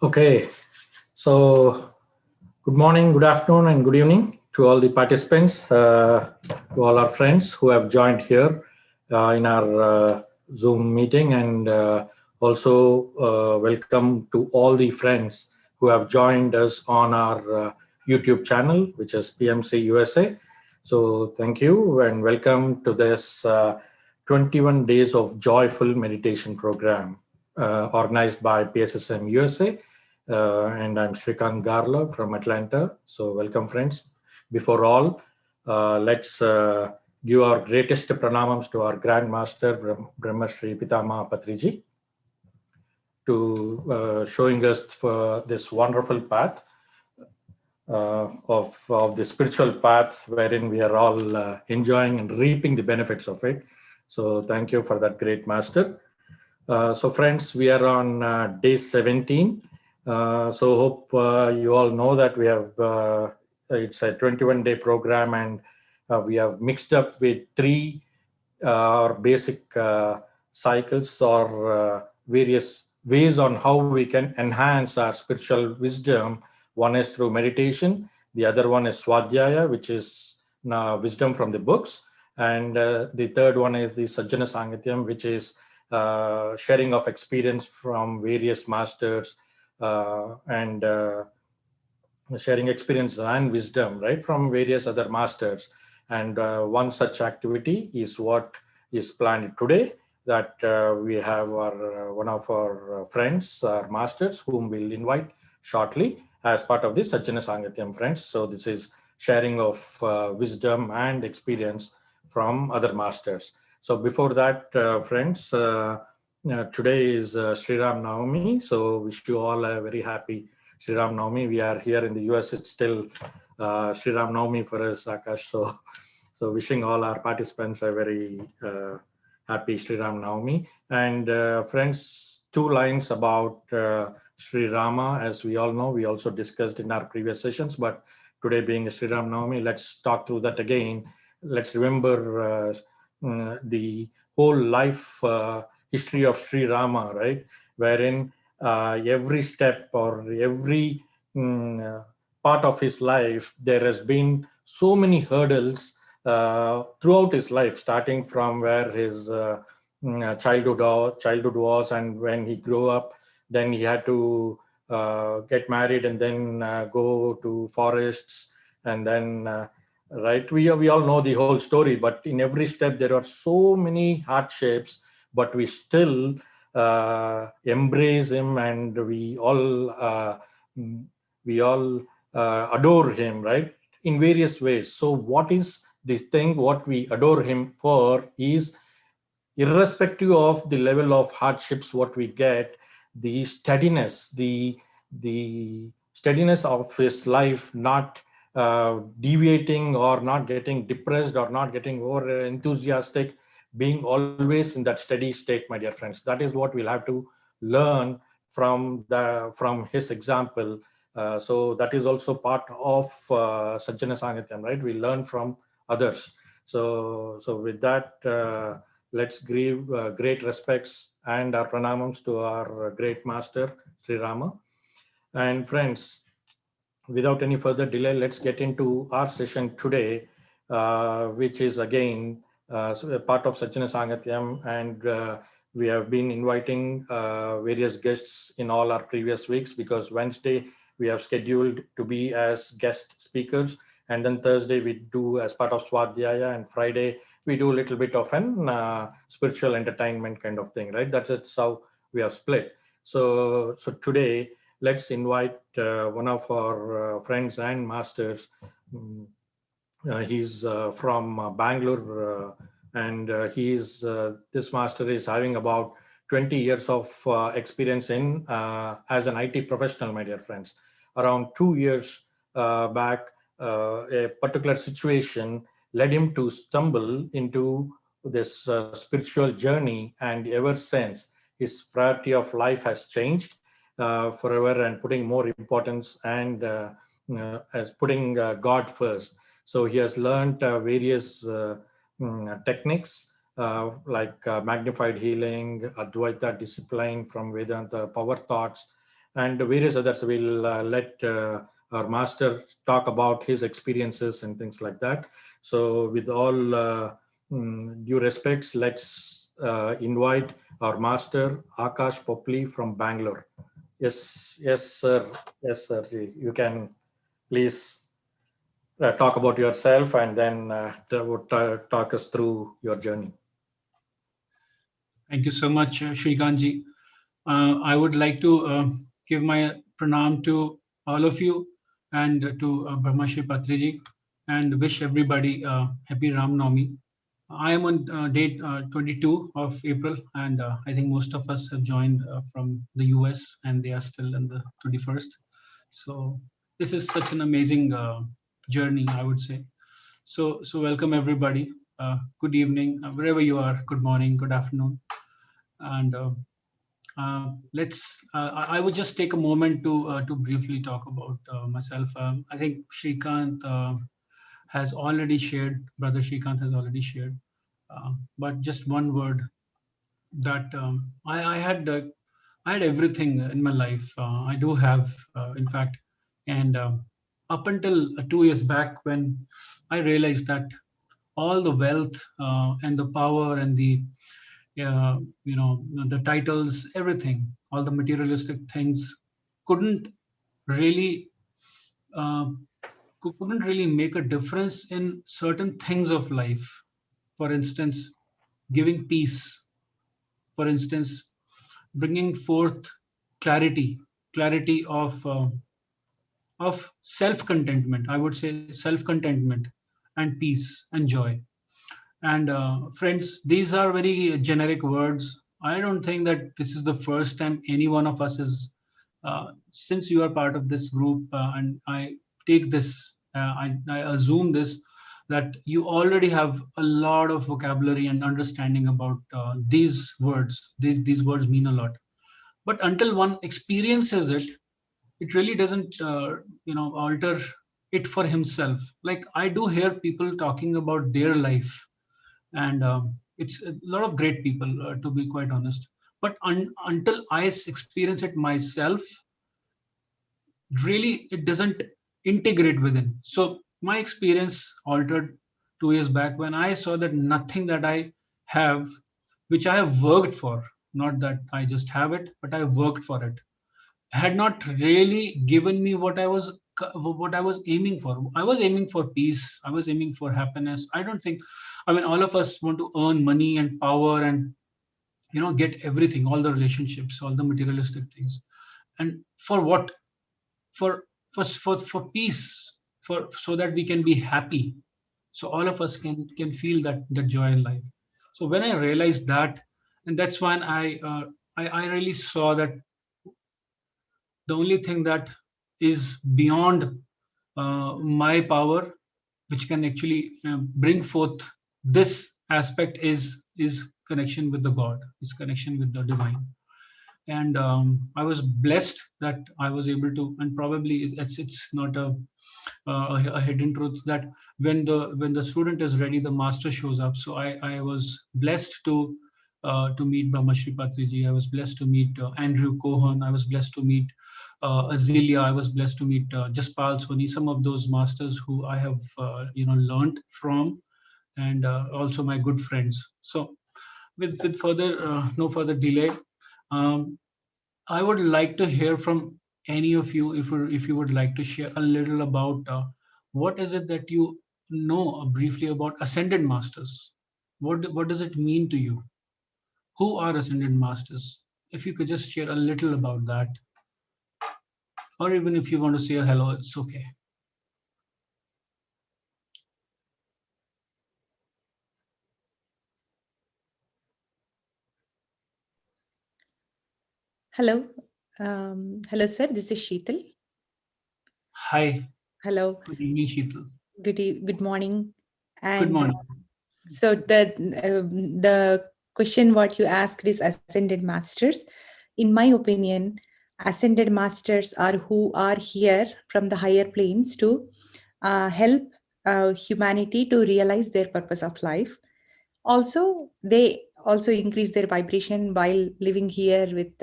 Okay, so good morning, good afternoon, and good evening to all the participants, to all our friends who have joined here in our Zoom meeting, and also welcome to all the friends who have joined us on our YouTube channel, which is PMCUSA. So thank you and welcome to this 21 days of joyful meditation program organized by PSSM USA. And I'm Shrikant Garla from Atlanta. So welcome, friends. Before all, let's give our greatest pranamams to our Grand Master, Brahma Shri Pitama Patriji, to showing us for this wonderful path of the spiritual path wherein we are all enjoying and reaping the benefits of it. So thank you for that, great master. So friends, we are on day 17. So hope you all know that we have, it's a 21-day program, and we have mixed up with three basic cycles or various ways on how we can enhance our spiritual wisdom. One is through meditation. The other one is Swadhyaya, which is wisdom from the books. And the third one is the Sajjana Sangatyam, which is sharing of experience from various masters and sharing experience and wisdom, right, from various other masters. And one such activity is what is planned today, that we have our one of our friends, our masters, whom we'll invite shortly as part of the Sajjana Sangatyam, friends. So this is sharing of wisdom and experience from other masters. So before that, friends, today is Sri Ram Navami. So wish you all a very happy Sri Ram Navami. We are here in the US. It's still Sri Ram Navami for us, Akash. So wishing all our participants a very happy Sri Ram Navami. And friends, two lines about Sri Rama. As we all know, we also discussed in our previous sessions, but today being Sri Ram Navami, let's talk through that again. Let's remember the whole life history of Sri Rama, right? Wherein every step or every part of his life, there has been so many hurdles throughout his life, starting from where his childhood was, and when he grew up, then he had to get married and then go to forests, and then right, we all know the whole story, but in every step there are so many hardships, but we still embrace him, and we all adore him, right, in various ways. So what is this thing what we adore him for is, irrespective of the level of hardships what we get, the steadiness, the steadiness of his life, not deviating or not getting depressed or not getting over enthusiastic, being always in that steady state, my dear friends. That is what we'll have to learn from his example. So that is also part of Sajjana Sangatyam, right? We learn from others. So with that, let's give great respects and our pranamams to our great master, Sri Rama. And friends, without any further delay, let's get into our session today, which is again a part of Sajjana Sangatyam. And we have been inviting various guests in all our previous weeks, because Wednesday we have scheduled to be as guest speakers, and then Thursday we do as part of Swadhyaya, and Friday we do a little bit of an spiritual entertainment kind of thing, right? That's how we have split. So today, let's invite one of our friends and masters. He's from Bangalore, and this master is having about 20 years of experience in as an IT professional, my dear friends. Around 2 years back, a particular situation led him to stumble into this spiritual journey, and ever since, his priority of life has changed forever, and putting more importance and as putting God first. So he has learned various techniques like magnified healing, Advaita discipline from Vedanta, power thoughts, and various others. We'll let our master talk about his experiences and things like that. So with all due respects, let's invite our master, Akash Popli from Bangalore. Yes, yes, sir. Yes, sir. You can please talk about yourself and then talk us through your journey. Thank you so much, Shrikantji. I would like to give my pranam to all of you and to Brahma Shri Patriji, and wish everybody happy Ram Navami. I am on date 22 of April, and I think most of us have joined from the US, and they are still in the 21st. So this is such an amazing journey, I would say. So welcome everybody. Good evening, wherever you are. Good morning, good afternoon, and let's. I would just take a moment to briefly talk about myself. I think Shrikant has already shared. Brother Shrikant has already shared. But just one word that I had everything in my life. I do have, in fact, and up until 2 years back, when I realized that all the wealth and the power and the the titles, everything, all the materialistic things couldn't really uh, couldn't really make a difference in certain things of life. For instance, giving peace. For instance, bringing forth clarity, clarity of self contentment. I would say self contentment and peace and joy. And friends, these are very generic words. I don't think that this is the first time any one of us is, since you are part of this group, and I take this, I assume this, that you already have a lot of vocabulary and understanding about these words. These words mean a lot. But until one experiences it, it really doesn't, alter it for himself. Like I do hear people talking about their life, and it's a lot of great people, to be quite honest. But until I experience it myself, really it doesn't integrate within. So my experience altered 2 years back when I saw that nothing that I have, which I have worked for, not that I just have it, but I worked for it, had not really given me what I was aiming for. I was aiming for peace. I was aiming for happiness. I don't think, I mean, all of us want to earn money and power and get everything, all the relationships, all the materialistic things. And for what? For for peace, for so that we can be happy. So all of us can feel that joy in life. So when I realized that, and that's when I really saw that the only thing that is beyond my power, which can actually bring forth this aspect, is connection with the God, is connection with the divine. And I was blessed that I was able to, and probably it's not a hidden truth that when the student is ready, the master shows up. So I was blessed to meet Brahma Shri Patriji. I was blessed to meet Andrew Cohen. I was blessed to meet Azilia. I was blessed to meet Jaspal Soni, some of those masters who I have learned from, and also my good friends. So with further no further delay, um, I would like to hear from any of you, if you would like to share a little about what is it that you know briefly about ascended masters. What does it mean to you? Who are ascended masters? If you could just share a little about that, or even if you want to say a hello, it's okay. Hello. Hello, sir. This is Sheetal. Hi, Hello. good evening, Sheetal. Good morning. Good And morning. so the question what you asked is ascended masters. In my opinion, ascended masters are who are here from the higher planes to help humanity to realize their purpose of life. Also, they also increase their vibration while living here with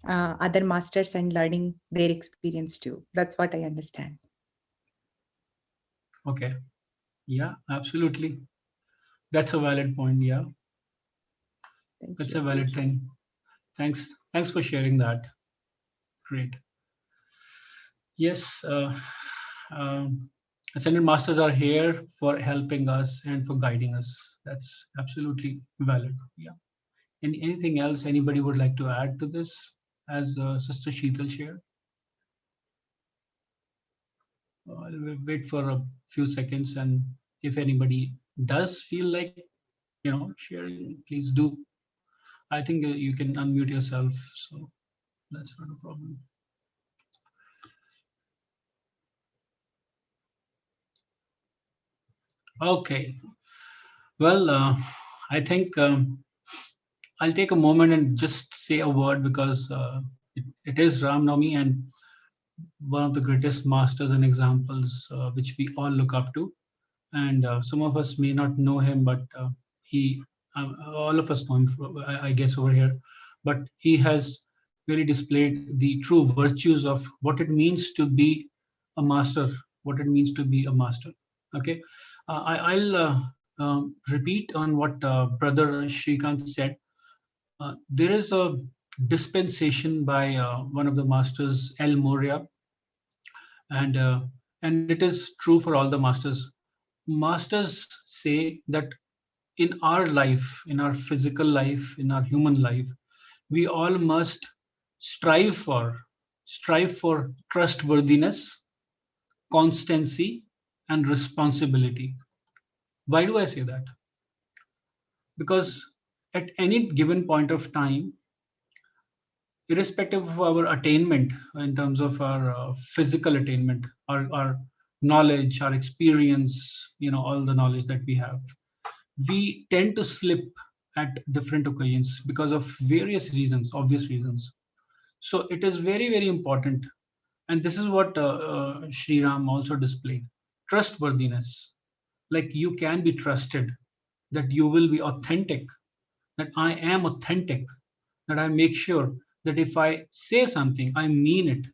other masters and learning their experience too. That's what I understand. Okay. Yeah, absolutely. That's a valid point. Yeah, Thank that's you. a valid thing. Thanks for sharing that. Great. Yes, Ascended Masters are here for helping us and for guiding us. That's absolutely valid. Yeah. Anything else anybody would like to add to this as Sister Sheetal shared? I'll wait for a few seconds, and if anybody does feel like, sharing, please do. I think you can unmute yourself, so that's not a problem. Okay. Well, I think I'll take a moment and just say a word because it is Ram Navami, and one of the greatest masters and examples which we all look up to. And some of us may not know him, but he, all of us know him, I guess, over here. But he has really displayed the true virtues of what it means to be a master, what it means to be a master. Okay. I'll repeat on what Brother Shrikant said. There is a dispensation by one of the masters, El Moria, and and it is true for all the masters. Masters say that in our life, in our physical life, in our human life, we all must strive for strive for trustworthiness, constancy, and responsibility. Why do I say that? Because at any given point of time, irrespective of our attainment in terms of our physical attainment, our knowledge, our experience, all the knowledge that we have, we tend to slip at different occasions because of various reasons, obvious reasons. So it is very, very important. And this is what Sri Ram also displayed: trustworthiness. Like, you can be trusted, that you will be authentic, that I am authentic, that I make sure that if I say something, I mean it.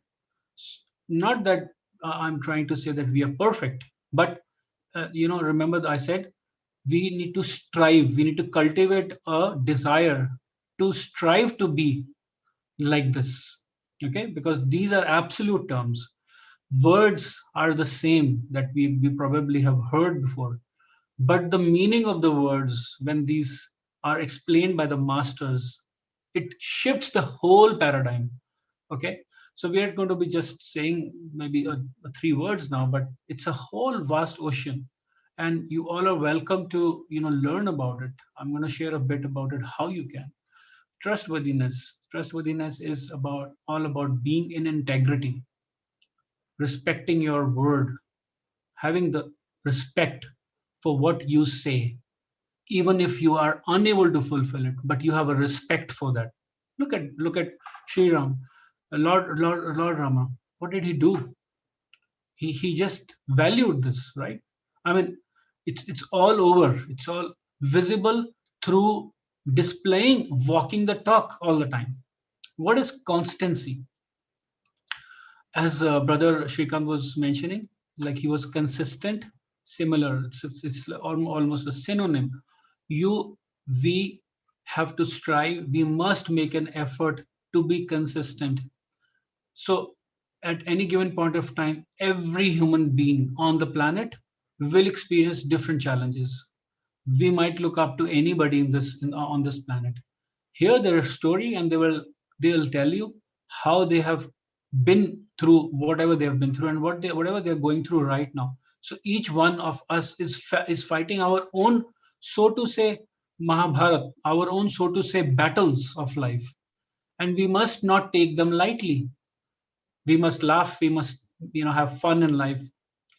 Not that I'm trying to say that we are perfect, but remember that I said we need to strive, we need to cultivate a desire to strive to be like this. Okay, because these are absolute terms. Words are the same that we probably have heard before, but the meaning of the words, when these are explained by the masters, it shifts the whole paradigm. Okay, so we are going to be just saying maybe three words now, but it's a whole vast ocean, and you all are welcome to learn about it. I'm going to share a bit about it, how you can. Trustworthiness is all about being in integrity, respecting your word, having the respect for what you say, even if you are unable to fulfill it, but you have a respect for that. Look at Sri Ram, Lord Rama. What did he do? He just valued this, right? I mean, it's all over. It's all visible through displaying, walking the talk all the time. What is constancy? As Brother Shrikant was mentioning, like, he was consistent, similar. It's almost a synonym. You, we have to strive. We must make an effort to be consistent. So, at any given point of time, every human being on the planet will experience different challenges. We might look up to anybody on this planet, hear their story, and they'll tell you how they have been through whatever they have been through, and whatever they're going through right now. So each one of us is fighting our own, so to say, Mahabharat, our own, so to say, battles of life, and we must not take them lightly. We must laugh, we must have fun in life,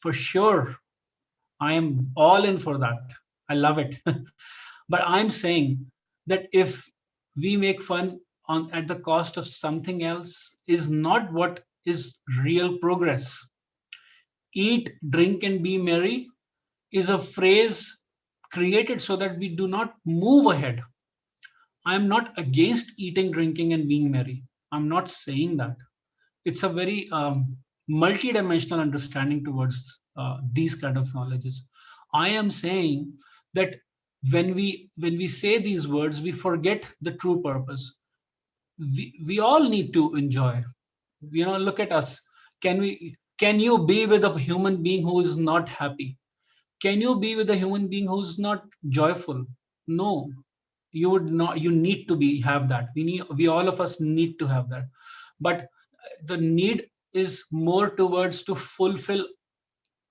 for sure. I am all in for that. I love it. But I'm saying that if we make fun at the cost of something else, is not what is real progress. Eat, drink, and be merry is a phrase created so that we do not move ahead. I'm not against eating, drinking, and being merry. I'm not saying that. It's a very multi-dimensional understanding towards these kind of knowledges. I am saying that when we say these words, we forget the true purpose. We all need to enjoy. Look at us. Can you be with a human being who is not happy? Can you be with a human being who's not joyful? No, you would not. You need to have that. We all of us need to have that. But the need is more towards to fulfill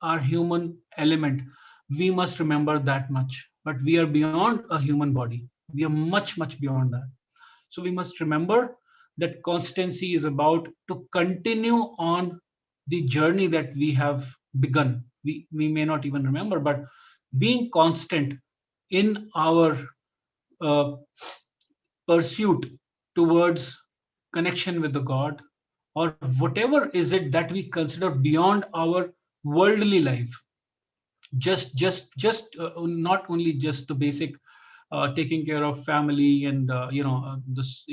our human element. We must remember that much. But we are beyond a human body. We are much beyond that. So we must remember that constancy is about to continue on the journey that we have begun. We may not even remember, but being constant in our uh, pursuit towards connection with the God, or whatever is it that we consider beyond our worldly life, just not only just the basic taking care of family and this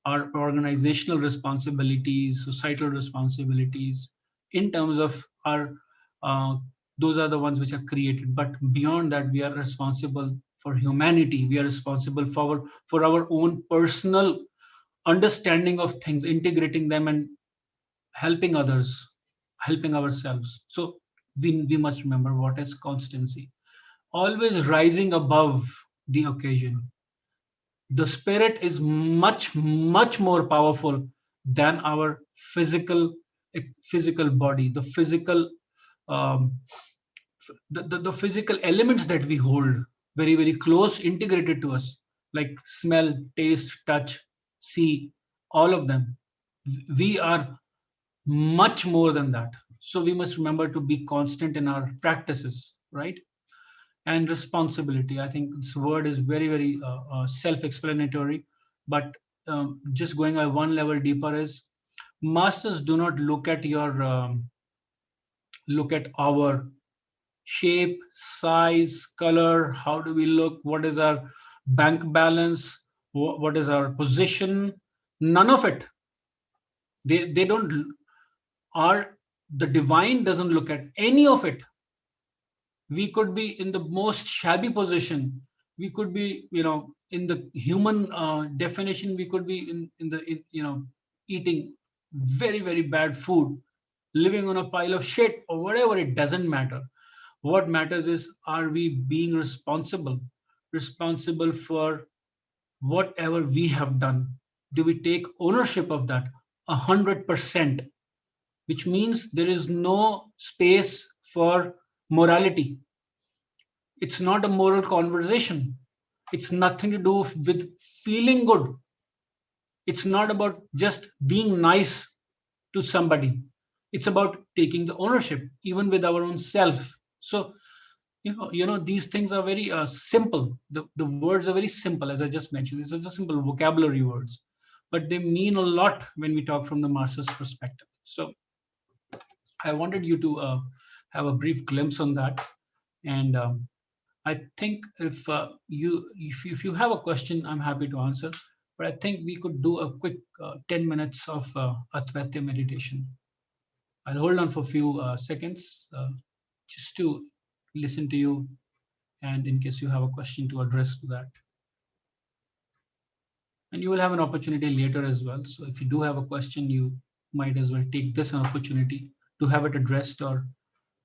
our organizational responsibilities, societal responsibilities, in terms of our uh, those are the ones which are created, but beyond that we are responsible for humanity. We are responsible for our own personal understanding of things, integrating them and helping others, helping ourselves. So we must remember what is constancy. Always rising above the occasion. The spirit is much more powerful than our physical body, the physical um, the physical elements that we hold very close, integrated to us, like smell, taste, touch, see, all of them. We are much more than that. So we must remember to be constant in our practices, right? And responsibility, I think this word is very self-explanatory, but just going one level deeper is, masters do not look at our shape, size, color, how do we look, what is our bank balance, what is our position. None of it. They don't are The divine doesn't look at any of it. We could be in the most shabby position. We could be, in the human definition, we could be eating very bad food, living on a pile of shit or whatever. It doesn't matter. What matters is, are we being responsible for whatever we have done? Do we take ownership of that 100%? Which means there is no space for morality. It's not a moral conversation. It's nothing to do with feeling good. It's not about just being nice to somebody. It's about taking the ownership, even with our own self. So, these things are very simple. The words are very simple, as I just mentioned. These are just simple vocabulary words, but they mean a lot when we talk from the master's perspective. So I wanted you to have a brief glimpse on that. And I think if you have a question, I'm happy to answer. But I think we could do a quick 10 minutes of Advaita meditation. I'll hold on for a few seconds just to listen to you, and in case you have a question to address to that. And you will have an opportunity later as well. So if you do have a question, you might as well take this opportunity to have it addressed, or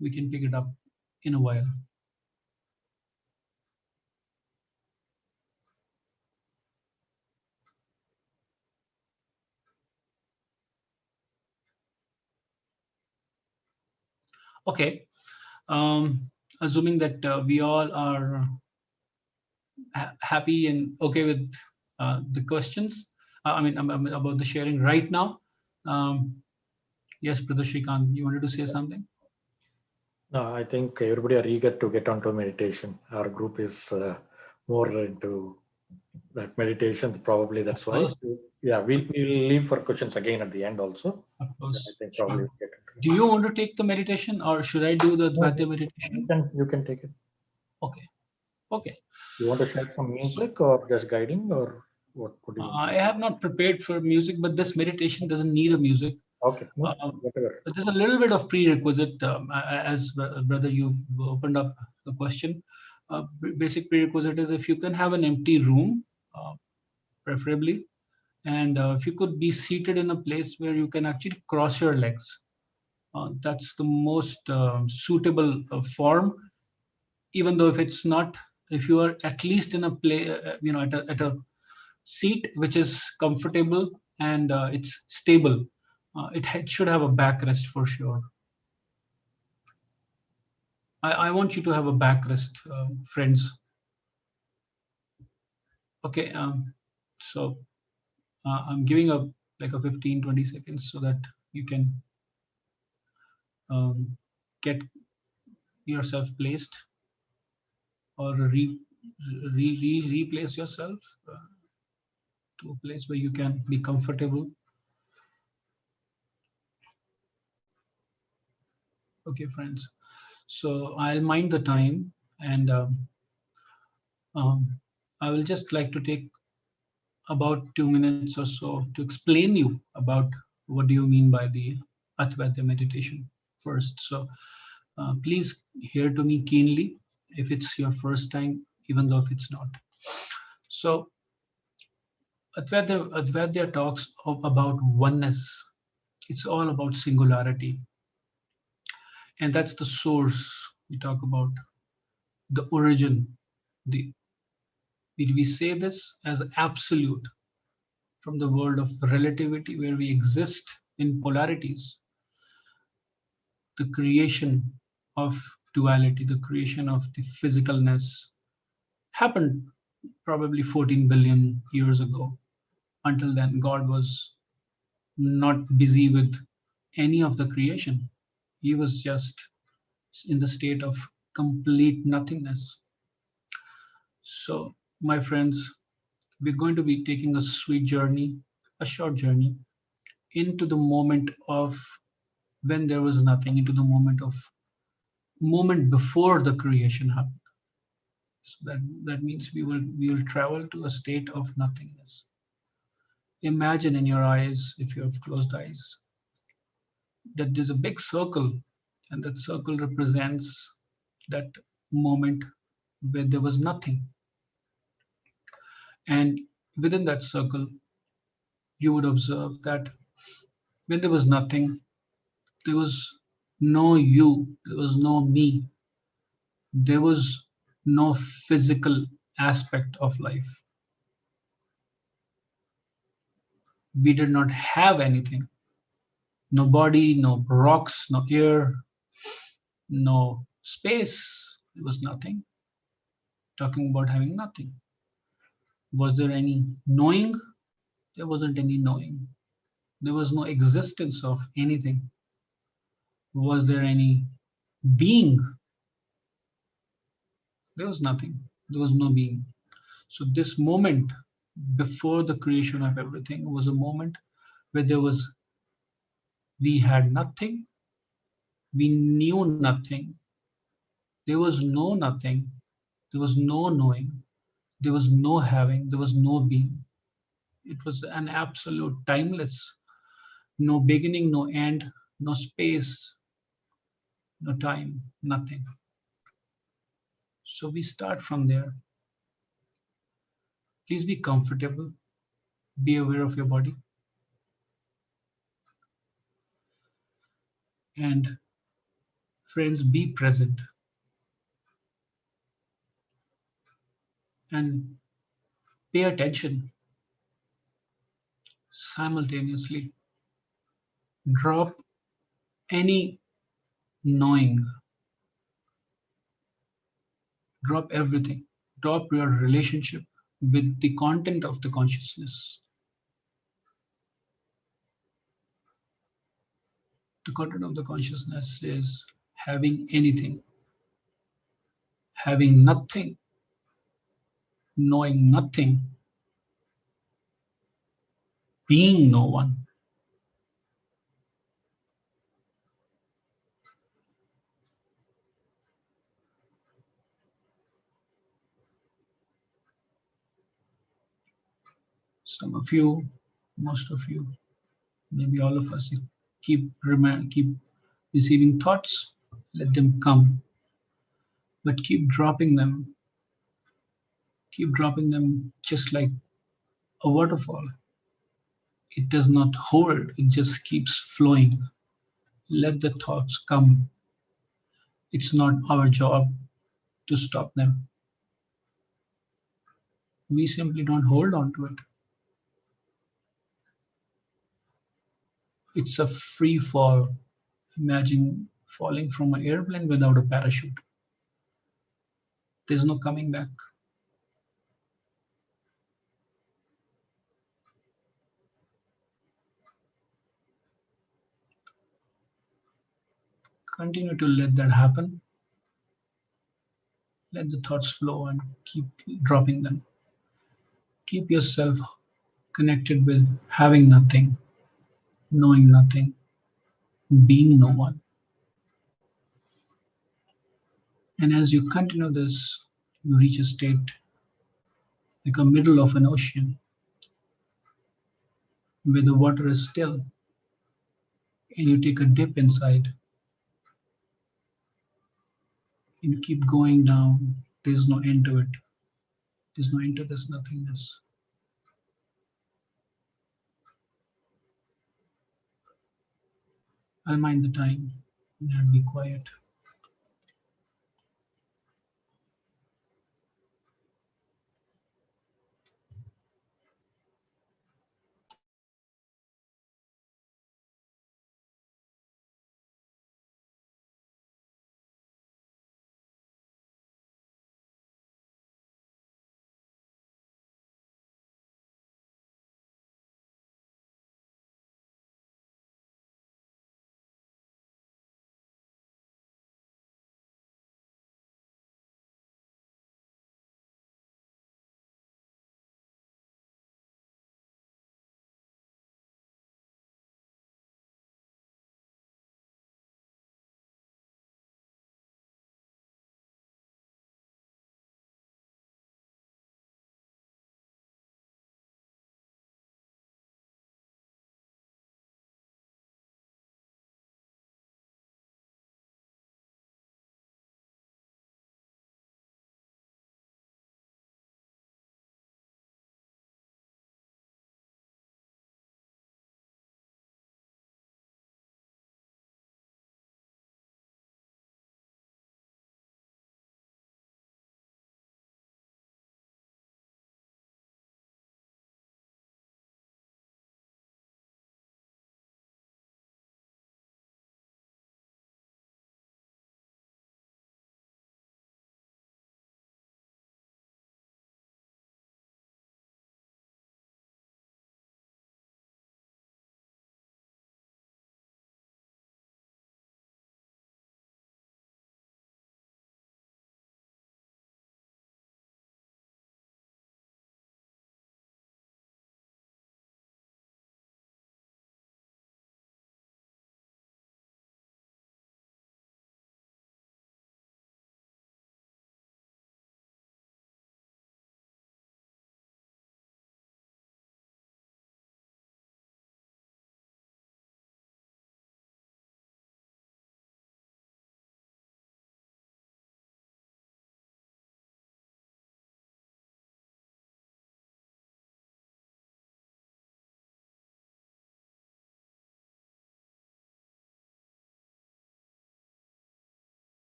we can pick it up in a while. Okay. Assuming that we all are happy and okay with the questions, I'm about the sharing right now. Yes, Brother Shrikant, you wanted to say something? No, I think everybody are eager to get onto meditation. Our group is more into that meditation. Probably that's why. Yeah, we'll leave for questions again at the end also. Of course. I think probably we'll get into it. Do you want to take the meditation, or should I do the Advaita meditation? You can take it. Okay. You want to share some music or just guiding, or? What could you? I have not prepared for music, but this meditation doesn't need a music. Okay, no, Um, whatever. but there's a little bit of prerequisite, as brother, you've opened up the question. Basic prerequisite is if you can have an empty room, preferably, and if you could be seated in a place where you can actually cross your legs. That's the most suitable form, even though if it's not, if you are at least in a play, at a seat which is comfortable and it's stable, it should have a backrest for sure. I want you to have a backrest, friends. Okay, so I'm giving up like a 15-20 seconds so that you can get yourself placed or replace yourself to a place where you can be comfortable. Okay, friends. So I'll mind the time, and I will just like to take about 2 minutes or so to explain you about what do you mean by the Advaita meditation first. So please hear to me keenly if it's your first time, even though if it's not. So Advaita talks about oneness. It's all about singularity. And that's the source. We talk about the origin. We say this as absolute from the world of relativity, where we exist in polarities. The creation of duality, the creation of the physicalness happened probably 14 billion years ago. Until then, God was not busy with any of the creation. He was just in the state of complete nothingness. So, my friends, we're going to be taking a sweet journey, a short journey, into the moment of when there was nothing, into the moment before the creation happened. So that means we will travel to a state of nothingness. Imagine in your eyes, if you have closed eyes, that there's a big circle, and that circle represents that moment where there was nothing. And within that circle, you would observe that when there was nothing, there was no you, there was no me, there was no physical aspect of life. We did not have anything. No body, no rocks, no air, no space. There was nothing. Talking about having nothing. Was there any knowing? There wasn't any knowing. There was no existence of anything. Was there any being? There was nothing. There was no being. So this moment before the creation of everything was a moment where we had nothing, we knew nothing, there was no nothing, there was no knowing, there was no having, there was no being. It was an absolute timeless, no beginning, no end, no space, no time, nothing. So we start from there. Please be comfortable, be aware of your body, and friends, be present and pay attention simultaneously. Drop any knowing, drop everything, drop your relationship with the content of the consciousness. The content of the consciousness is having anything, having nothing, knowing nothing, being no one. Some of you, most of you, maybe all of us, keep receiving thoughts. Let them come, but keep dropping them. Keep dropping them just like a waterfall. It does not hold, it just keeps flowing. Let the thoughts come. It's not our job to stop them. We simply don't hold on to it. It's a free fall. Imagine falling from an airplane without a parachute. There's no coming back. Continue to let that happen. Let the thoughts flow and keep dropping them. Keep yourself connected with having nothing, knowing nothing, being no one. And as you continue this, you reach a state like a middle of an ocean where the water is still and you take a dip inside and you keep going down. There's no end to it. There's no end to this nothingness. I'll mind the time and I'll be quiet.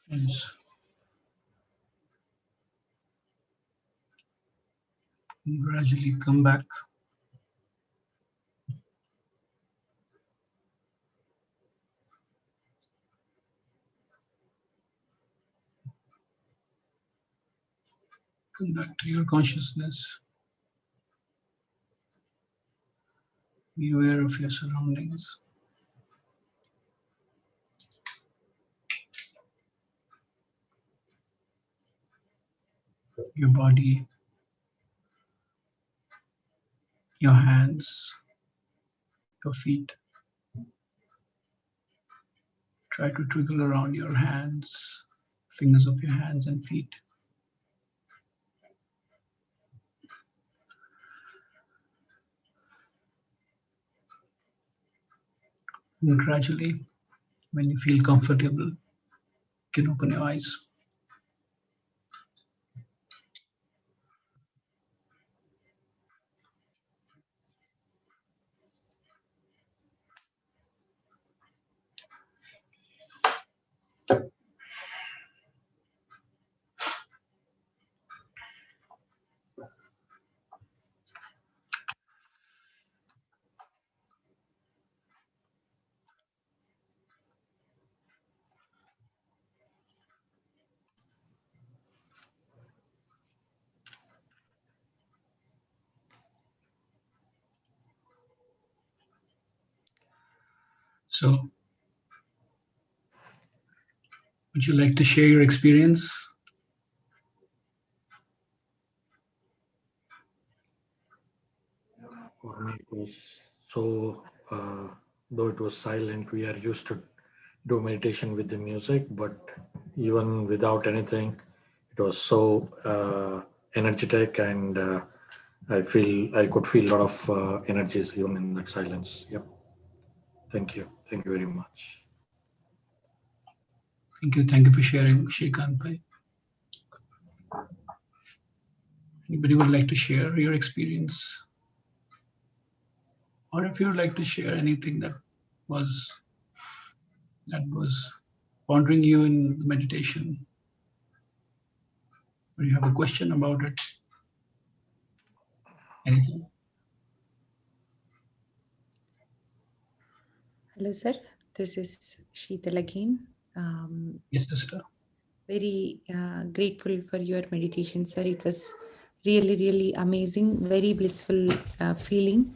Yes. Gradually come back. Come back to your consciousness. Be aware of your surroundings. Your body, your hands, your feet. Try to twiddle around your hands, fingers of your hands and feet. And gradually, when you feel comfortable, you can open your eyes. So, would you like to share your experience? For me, it was so, though it was silent, we are used to do meditation with the music, but even without anything, it was so energetic, and I could feel a lot of energies even in that silence. Yep. Thank you very much. Thank you for sharing, Shrikant Bhai. Anybody would like to share your experience? Or if you would like to share anything that was pondering you in meditation, or you have a question about it, anything? Hello, sir. This is Sheetal again. Yes, sister. Very grateful for your meditation, sir. It was really, really amazing, very blissful feeling.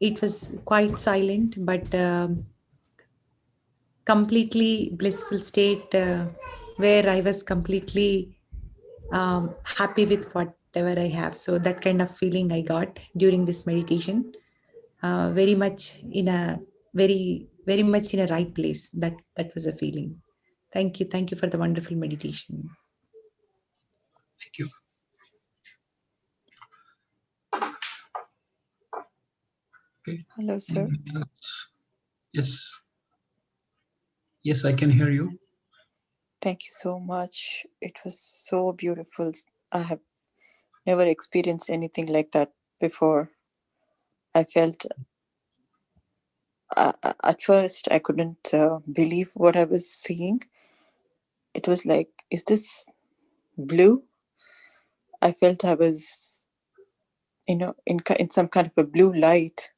It was quite silent, but completely blissful state where I was completely happy with whatever I have. So that kind of feeling I got during this meditation, very much in a very much in a right place. That was a feeling. Thank you for the wonderful meditation. Thank you. Okay. Hello, sir. Yes. Yes, I can hear you. Thank you so much. It was so beautiful. I have never experienced anything like that before. I felt at first I couldn't believe what I was seeing. It was like, is this blue? I felt I was, in some kind of a blue light.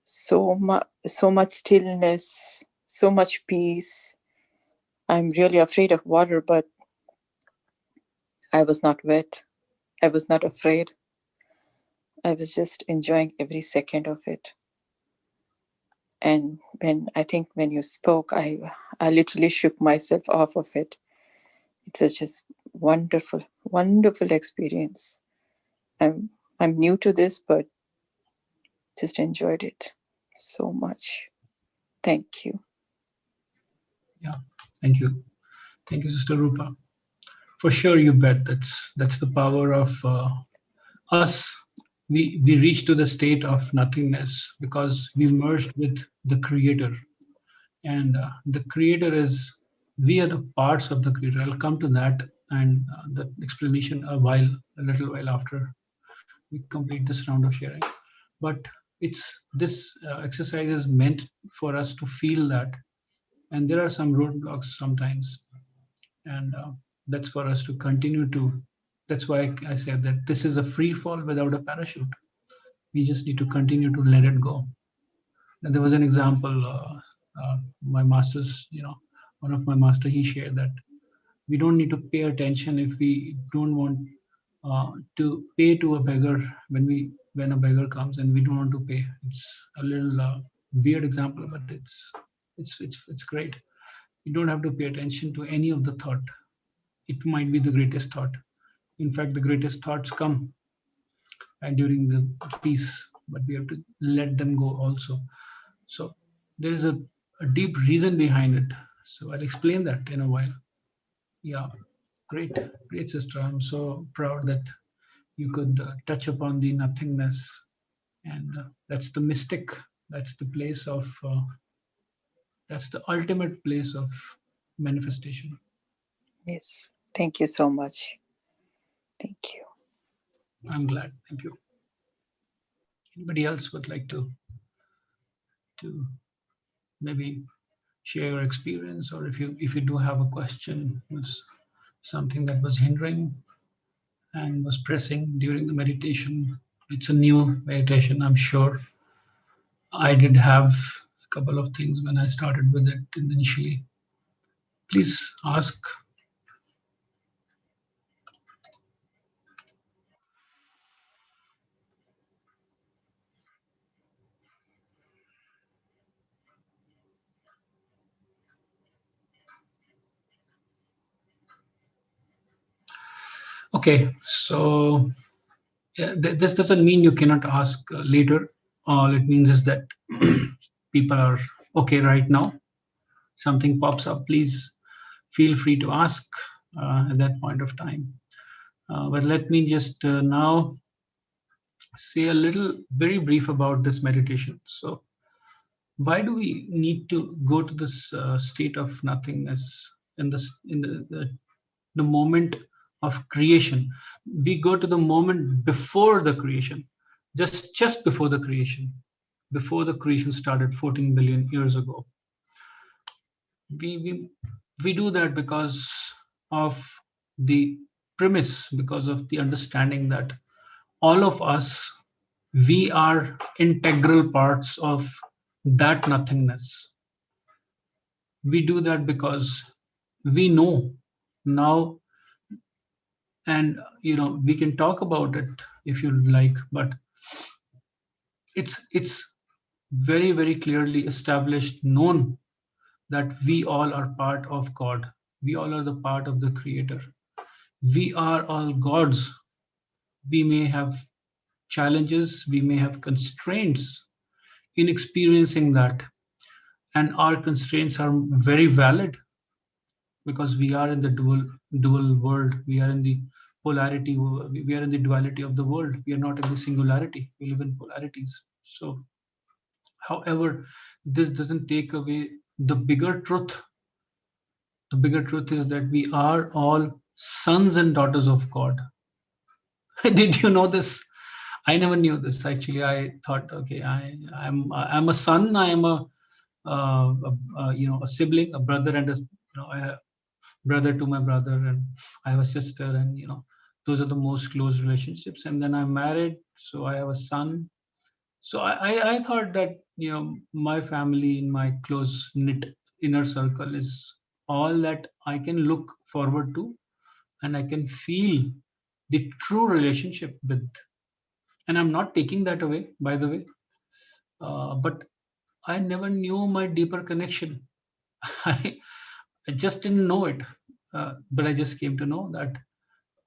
So much stillness, so much peace. I'm really afraid of water, but I was not wet. I was not afraid. I was just enjoying every second of it. And when you spoke, I literally shook myself off of it. It was just wonderful, wonderful experience. I'm new to this, but just enjoyed it so much. Thank you. Yeah, thank you. Thank you, Sister Rupa. For sure, you bet. That's the power of us. We reach to the state of nothingness because we merged with the Creator, and the Creator is, we are the parts of the Creator. I'll come to that and the explanation a little while after we complete this round of sharing. But it's this exercise is meant for us to feel that and there are some roadblocks sometimes, and that's for us to continue to. That's why I said that this is a free fall without a parachute. We just need to continue to let it go. And there was an example, my master's, one of my master, he shared that we don't need to pay attention if we don't want to pay to a beggar when a beggar comes and we don't want to pay. It's a little weird example, but it's great. You don't have to pay attention to any of the thought. It might be the greatest thought. In fact, the greatest thoughts come and during the peace, but we have to let them go also. So there is a deep reason behind it. So I'll explain that in a while. Yeah, great, great sister. I'm so proud that you could touch upon the nothingness, and that's the mystic. That's the place of. That's the ultimate place of manifestation. Yes. Thank you so much. Thank you. I'm glad. Thank you. Anybody else would like to maybe share your experience, or if you do have a question, was something that was hindering and was pressing during the meditation. It's a new meditation, I'm sure. I did have a couple of things when I started with it initially. Please ask. Okay, so yeah, this doesn't mean you cannot ask later. All it means is that people are okay right now. Something pops up, please feel free to ask at that point of time. But let me just now say a little, very brief about this meditation. So, why do we need to go to this state of nothingness in the moment of creation? We go to the moment before the creation, just before the creation started 14 billion years ago. We do that because of the premise, because of the understanding that all of us, we are integral parts of that nothingness. We do that because we know now, and we can talk about it if you like, but it's very, very clearly established, known, that we all are part of God. We all are the part of the Creator. We are all gods. We may have challenges, we may have constraints in experiencing that, and our constraints are very valid because we are in the dual world. We are in the polarity. We are in the duality of the world. We are not in the singularity. We live in polarities. So, however, this doesn't take away the bigger truth. The bigger truth is that we are all sons and daughters of God. Did you know this? I never knew this. Actually, I thought, okay, I'm a son. I am a sibling, a brother, and a brother to my brother, and I have a sister, and those are the most close relationships. And then I'm married, so I have a son. So I thought that my family, in my close knit inner circle, is all that I can look forward to, and I can feel the true relationship with. And I'm not taking that away, by the way, but I never knew my deeper connection. I just didn't know it, but I just came to know that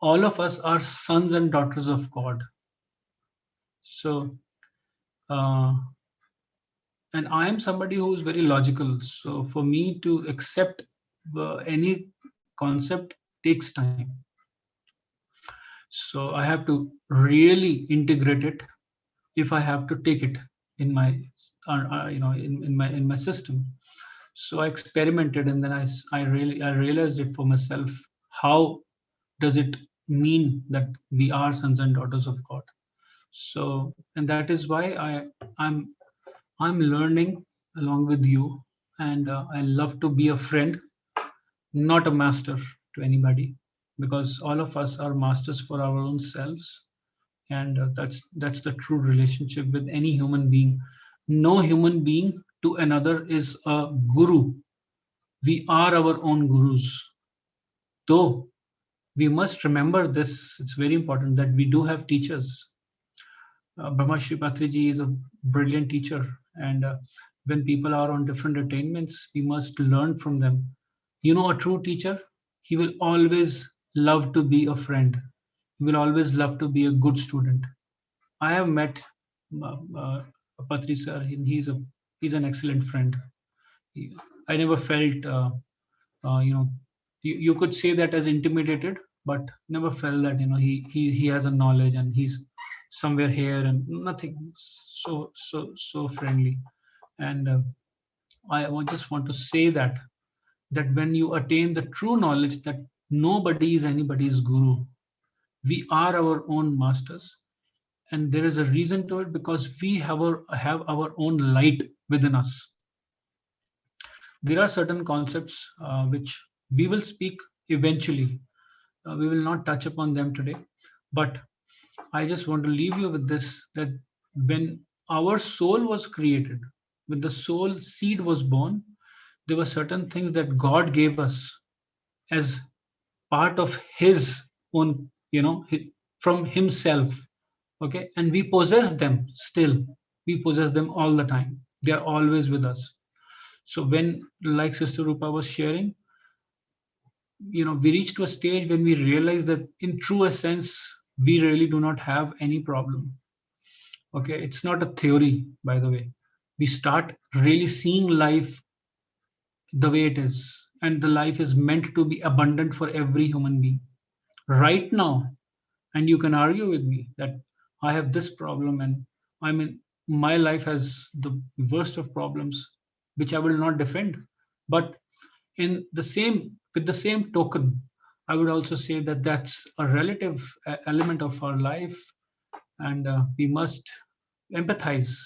all of us are sons and daughters of God. So, and I am somebody who is very logical. So, for me to accept any concept takes time. So, I have to really integrate it if I have to take it in my, in my system. So I experimented, and then I realized it for myself. How does it mean that we are sons and daughters of God? So, and that is why I'm learning along with you, and I love to be a friend, not a master to anybody, because all of us are masters for our own selves, and that's the true relationship with any human being. No human being to another is a guru. We are our own gurus, though we must remember this. It's very important that we do have teachers. Brahma Shri Patriji is a brilliant teacher, and when people are on different attainments, we must learn from them. You know, a true teacher, he will always love to be a friend. He will always love to be a good student. I have met Patri sir, and he's an excellent friend. I never felt, you know, you could say that as intimidated, but never felt that he has a knowledge and he's somewhere here and nothing. So friendly, and just want to say that when you attain the true knowledge that nobody is anybody's guru, we are our own masters, and there is a reason to it, because we have our own light within us. There are certain concepts which we will speak eventually. We will not touch upon them today, but I just want to leave you with this, that when our soul was created, when the soul seed was born, there were certain things that God gave us as part of His own, from Himself. Okay, and we possess them still. We possess them all the time. They are always with us. So when, like Sister Rupa was sharing, we reach to a stage when we realize that in true essence we really do not have any problem. Okay, it's not a theory, by the way. We start really seeing life the way it is, and the life is meant to be abundant for every human being right now. And you can argue with me that I have this problem, and I mean, my life has the worst of problems, which I will not defend. But in the same with the same token, I would also say that that's a relative element of our life, and we must empathize,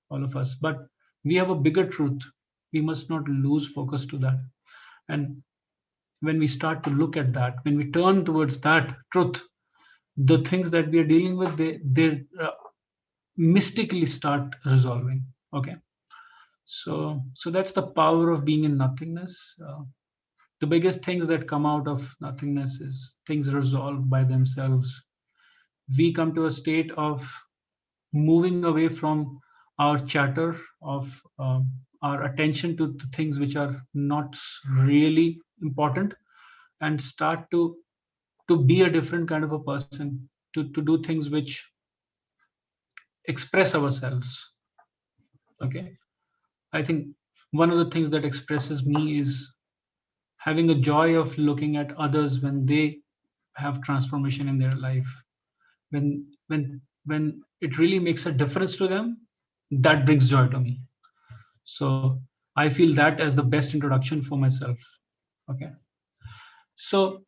all of us. But we have a bigger truth. We must not lose focus to that. And when we start to look at that, when we turn towards that truth, the things that we are dealing with, they mystically start resolving. Okay, so that's the power of being in nothingness. The biggest things that come out of nothingness is things resolve by themselves. We come to a state of moving away from our chatter, of our attention to the things which are not really important, and start to be a different kind of a person, to do things which express ourselves. Okay, I think one of the things that expresses me is having a joy of looking at others when they have transformation in their life, when it really makes a difference to them. That brings joy to me. So I feel that as the best introduction for myself. Okay, so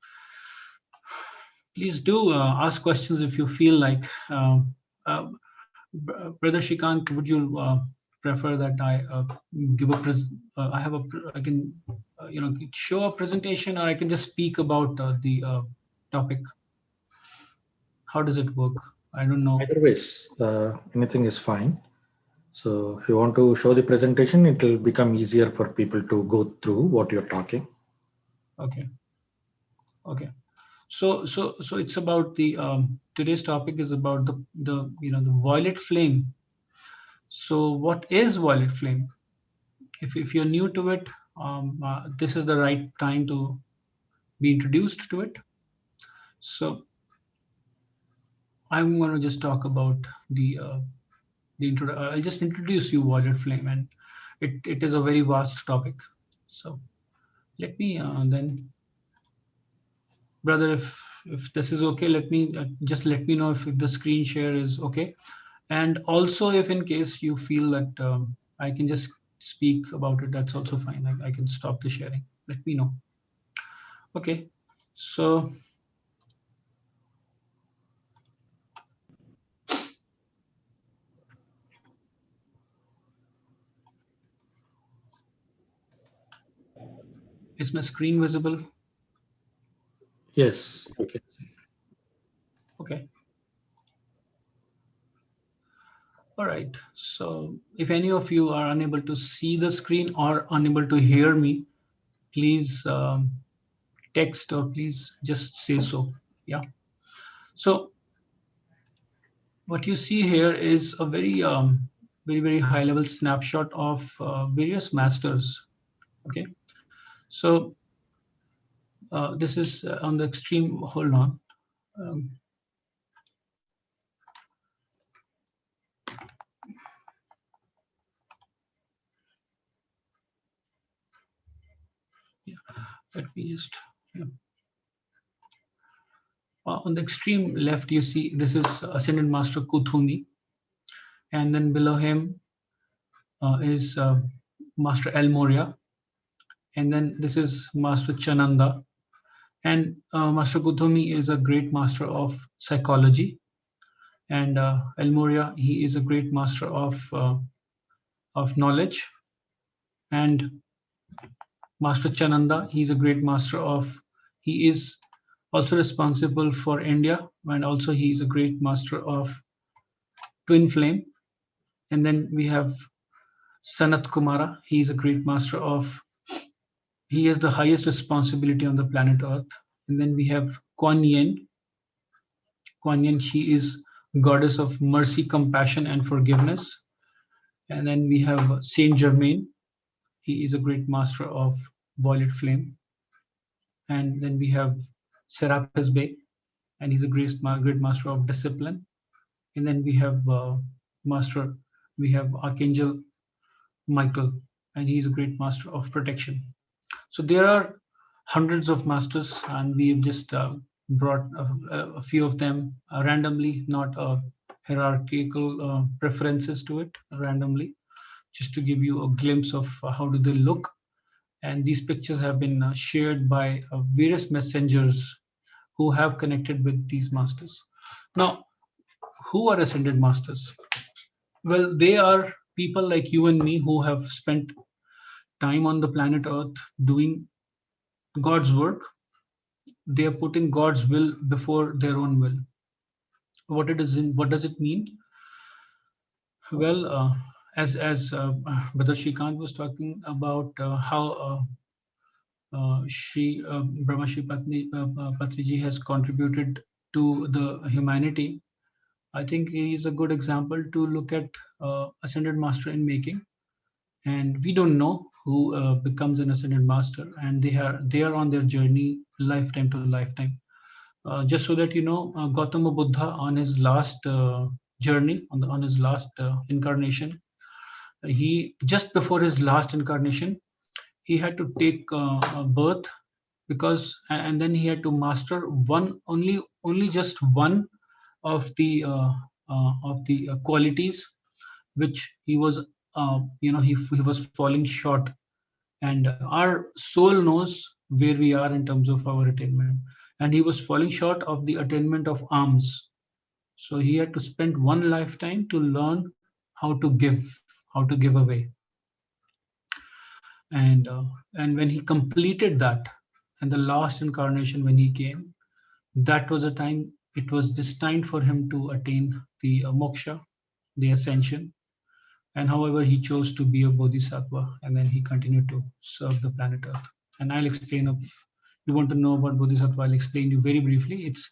please do ask questions if you feel like. uh, Brother Shrikant, would you prefer that I give I have a I can show a presentation, or I can just speak about the topic? How does it work? I don't know. Either ways, anything is fine. So if you want to show the presentation, it will become easier for people to go through what you're talking. Okay. Okay. So it's about the today's topic is about the violet flame. So what is violet flame? If you're new to it, this is the right time to be introduced to it. So I'm going to just talk about the intro. I'll just introduce you violet flame, and it is a very vast topic. So let me then, brother, if this is okay, let me just let me know if the screen share is okay, and also if in case you feel that I can just speak about it, that's also fine. I can stop the sharing. Let me know. Okay, so Is my screen visible? Yes. Okay. Okay. All right. So if any of you are unable to see the screen or unable to hear me, please text or please just say so. Yeah. So what you see here is a very high level snapshot of various masters. Okay. So this is on the extreme. Hold on. Um, let me just. Yeah. On the extreme left, you see this is Ascended Master Kuthumi, and then below him is Master El Moria, and then this is Master Chananda, and Master Kuthumi is a great master of psychology, and El Moria, he is a great master of knowledge, and Master Chananda, he's a great master of. He is also responsible for India, and also he is a great master of twin flame. And then we have Sanat Kumara. He is a great master of. He has the highest responsibility on the planet Earth. And then we have Kuan Yin. Kuan Yin, she is goddess of mercy, compassion, and forgiveness. And then we have Saint Germain. He is a great master of violet flame. And then we have Serapis Bey, and he's a great master of discipline. And then we have we have Archangel Michael, and he's a great master of protection. So there are hundreds of masters, and we've just brought a few of them randomly, not hierarchical preferences to it, randomly, just to give you a glimpse of how do they look. And these pictures have been shared by various messengers who have connected with these masters. Now, who are ascended masters? Well, they are people like you and me who have spent time on the planet Earth doing God's work. They are putting God's will before their own will. What does it mean? Well, as Brother Shrikant was talking about how Brahma Shri Patriji has contributed to the humanity. I think he is a good example to look at ascended master in making. And we don't know who becomes an ascended master, and they are on their journey lifetime to lifetime. Just so that you know, Gautama Buddha on his last journey, on his last incarnation, he just before his last incarnation, he had to take a birth because, and then he had to master only just one of the qualities which he was he was falling short, and our soul knows where we are in terms of our attainment, and he was falling short of the attainment of alms. So he had to spend one lifetime to learn how to give away. And when he completed that, and the last incarnation when he came, that was a time, it was destined for him to attain the moksha, the ascension. And however, he chose to be a bodhisattva, and then he continued to serve the planet Earth. And I'll explain, if you want to know about bodhisattva, I'll explain you very briefly. It's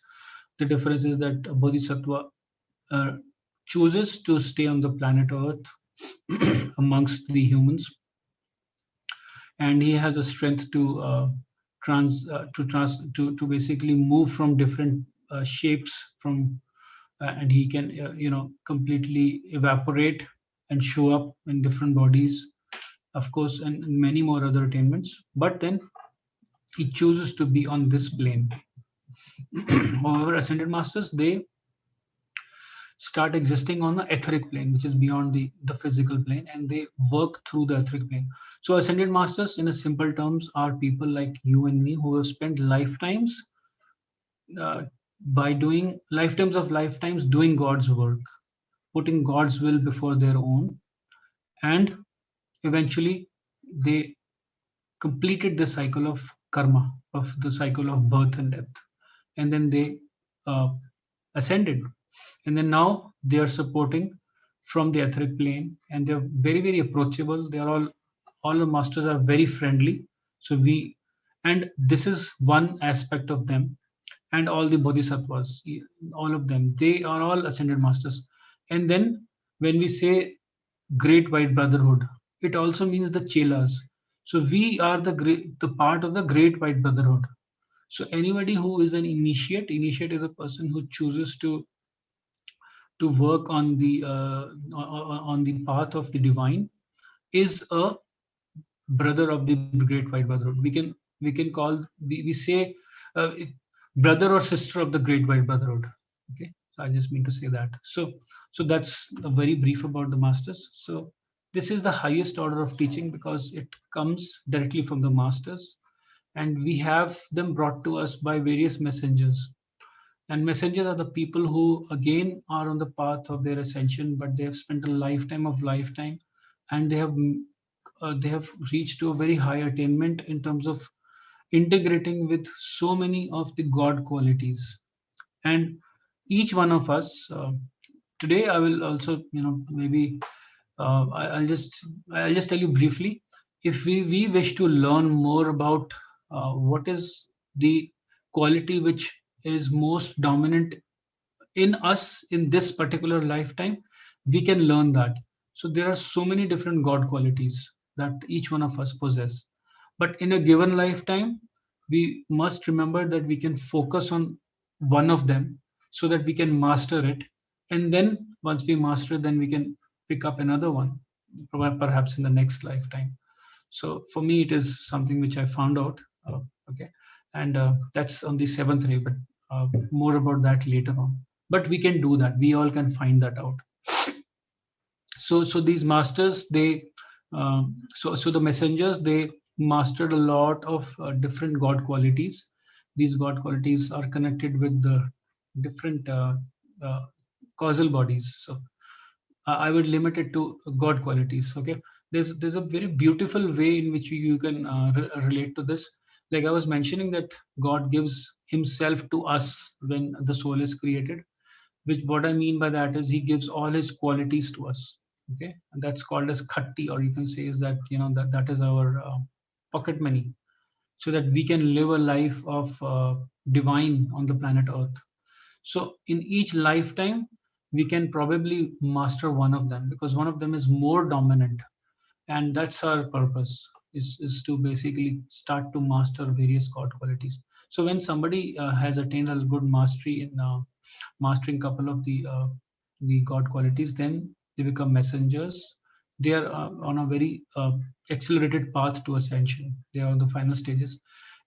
the difference is that a bodhisattva chooses to stay on the planet Earth amongst the humans, and he has a strength to to basically move from different shapes from and he can completely evaporate and show up in different bodies, of course, and many more other attainments, but then he chooses to be on this plane. However, ascended masters, they start existing on the etheric plane, which is beyond the physical plane, and they work through the etheric plane. So ascended masters, in a simple terms, are people like you and me who have spent lifetimes by doing lifetimes doing God's work, putting God's will before their own, and eventually they completed the cycle of karma, of the cycle of birth and death, and then they uh, ascended, and then now they are supporting from the etheric plane, and they're very, very approachable. They are all the masters are very friendly. So we, and this is one aspect of them, and all the bodhisattvas, all of them, they are all ascended masters. And then when we say great white brotherhood, it also means the chelas. So we are the part of the great white brotherhood. So anybody who is an initiate is a person who chooses to work on the path of the divine, is a brother of the great white brotherhood. We can call, we say uh, brother or sister of the great white brotherhood. Okay, so I just mean to say that. So that's a very brief about the masters. So this is the highest order of teaching because it comes directly from the masters, and we have them brought to us by various messengers. And messengers are the people who again are on the path of their ascension, but they have spent a lifetime, and they have reached to a very high attainment in terms of integrating with so many of the God qualities. And each one of us, today I will also, maybe I'll just tell you briefly. If we wish to learn more about what is the quality which is most dominant in us in this particular lifetime, we can learn that. So there are so many different God qualities that each one of us possess. But in a given lifetime, we must remember that we can focus on one of them so that we can master it. And then once we master it, then we can pick up another one, perhaps in the next lifetime. So for me, it is something which I found out. Okay, and that's on the seventh ray, but more about that later on. But we can do that. We all can find that out. So these masters, so the messengers, they mastered a lot of different God qualities. These God qualities are connected with the different uh, causal bodies. So I would limit it to God qualities. Okay, there's a very beautiful way in which you can relate to this. Like I was mentioning that God gives Himself to us when the soul is created. Which what I mean by that is He gives all His qualities to us. Okay, and that's called as khatti, or you can say is that that is our pocket money, so that we can live a life of divine on the planet Earth. So in each lifetime, we can probably master one of them because one of them is more dominant, and that's our purpose is to basically start to master various God qualities. So when somebody has attained a good mastery in mastering couple of the God qualities, then they become messengers. They are on a very accelerated path to ascension. They are on the final stages,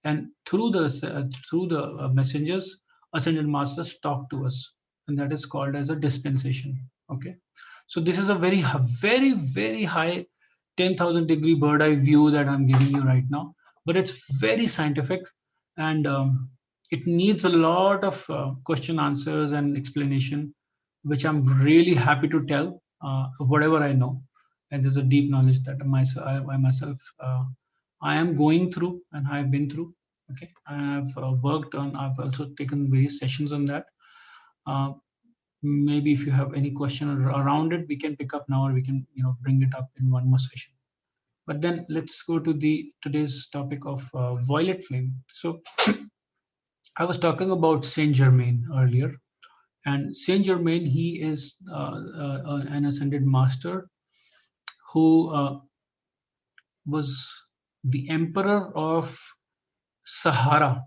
and through the messengers, ascended masters talk to us, and that is called as a dispensation. Okay, so this is a very, very high 10,000 degree bird eye view that I'm giving you right now, but it's very scientific, and it needs a lot of question answers and explanation, which I'm really happy to tell whatever I know. And there's a deep knowledge that I myself I am going through and I've been through. Okay, I've worked on. I've also taken various sessions on that. Uh, Maybe if you have any question around it, we can pick up now, or we can bring it up in one more session. But then let's go to the today's topic of violet flame. So I was talking about Saint Germain earlier, and Saint Germain, he is an ascended master who was the emperor of Sahara.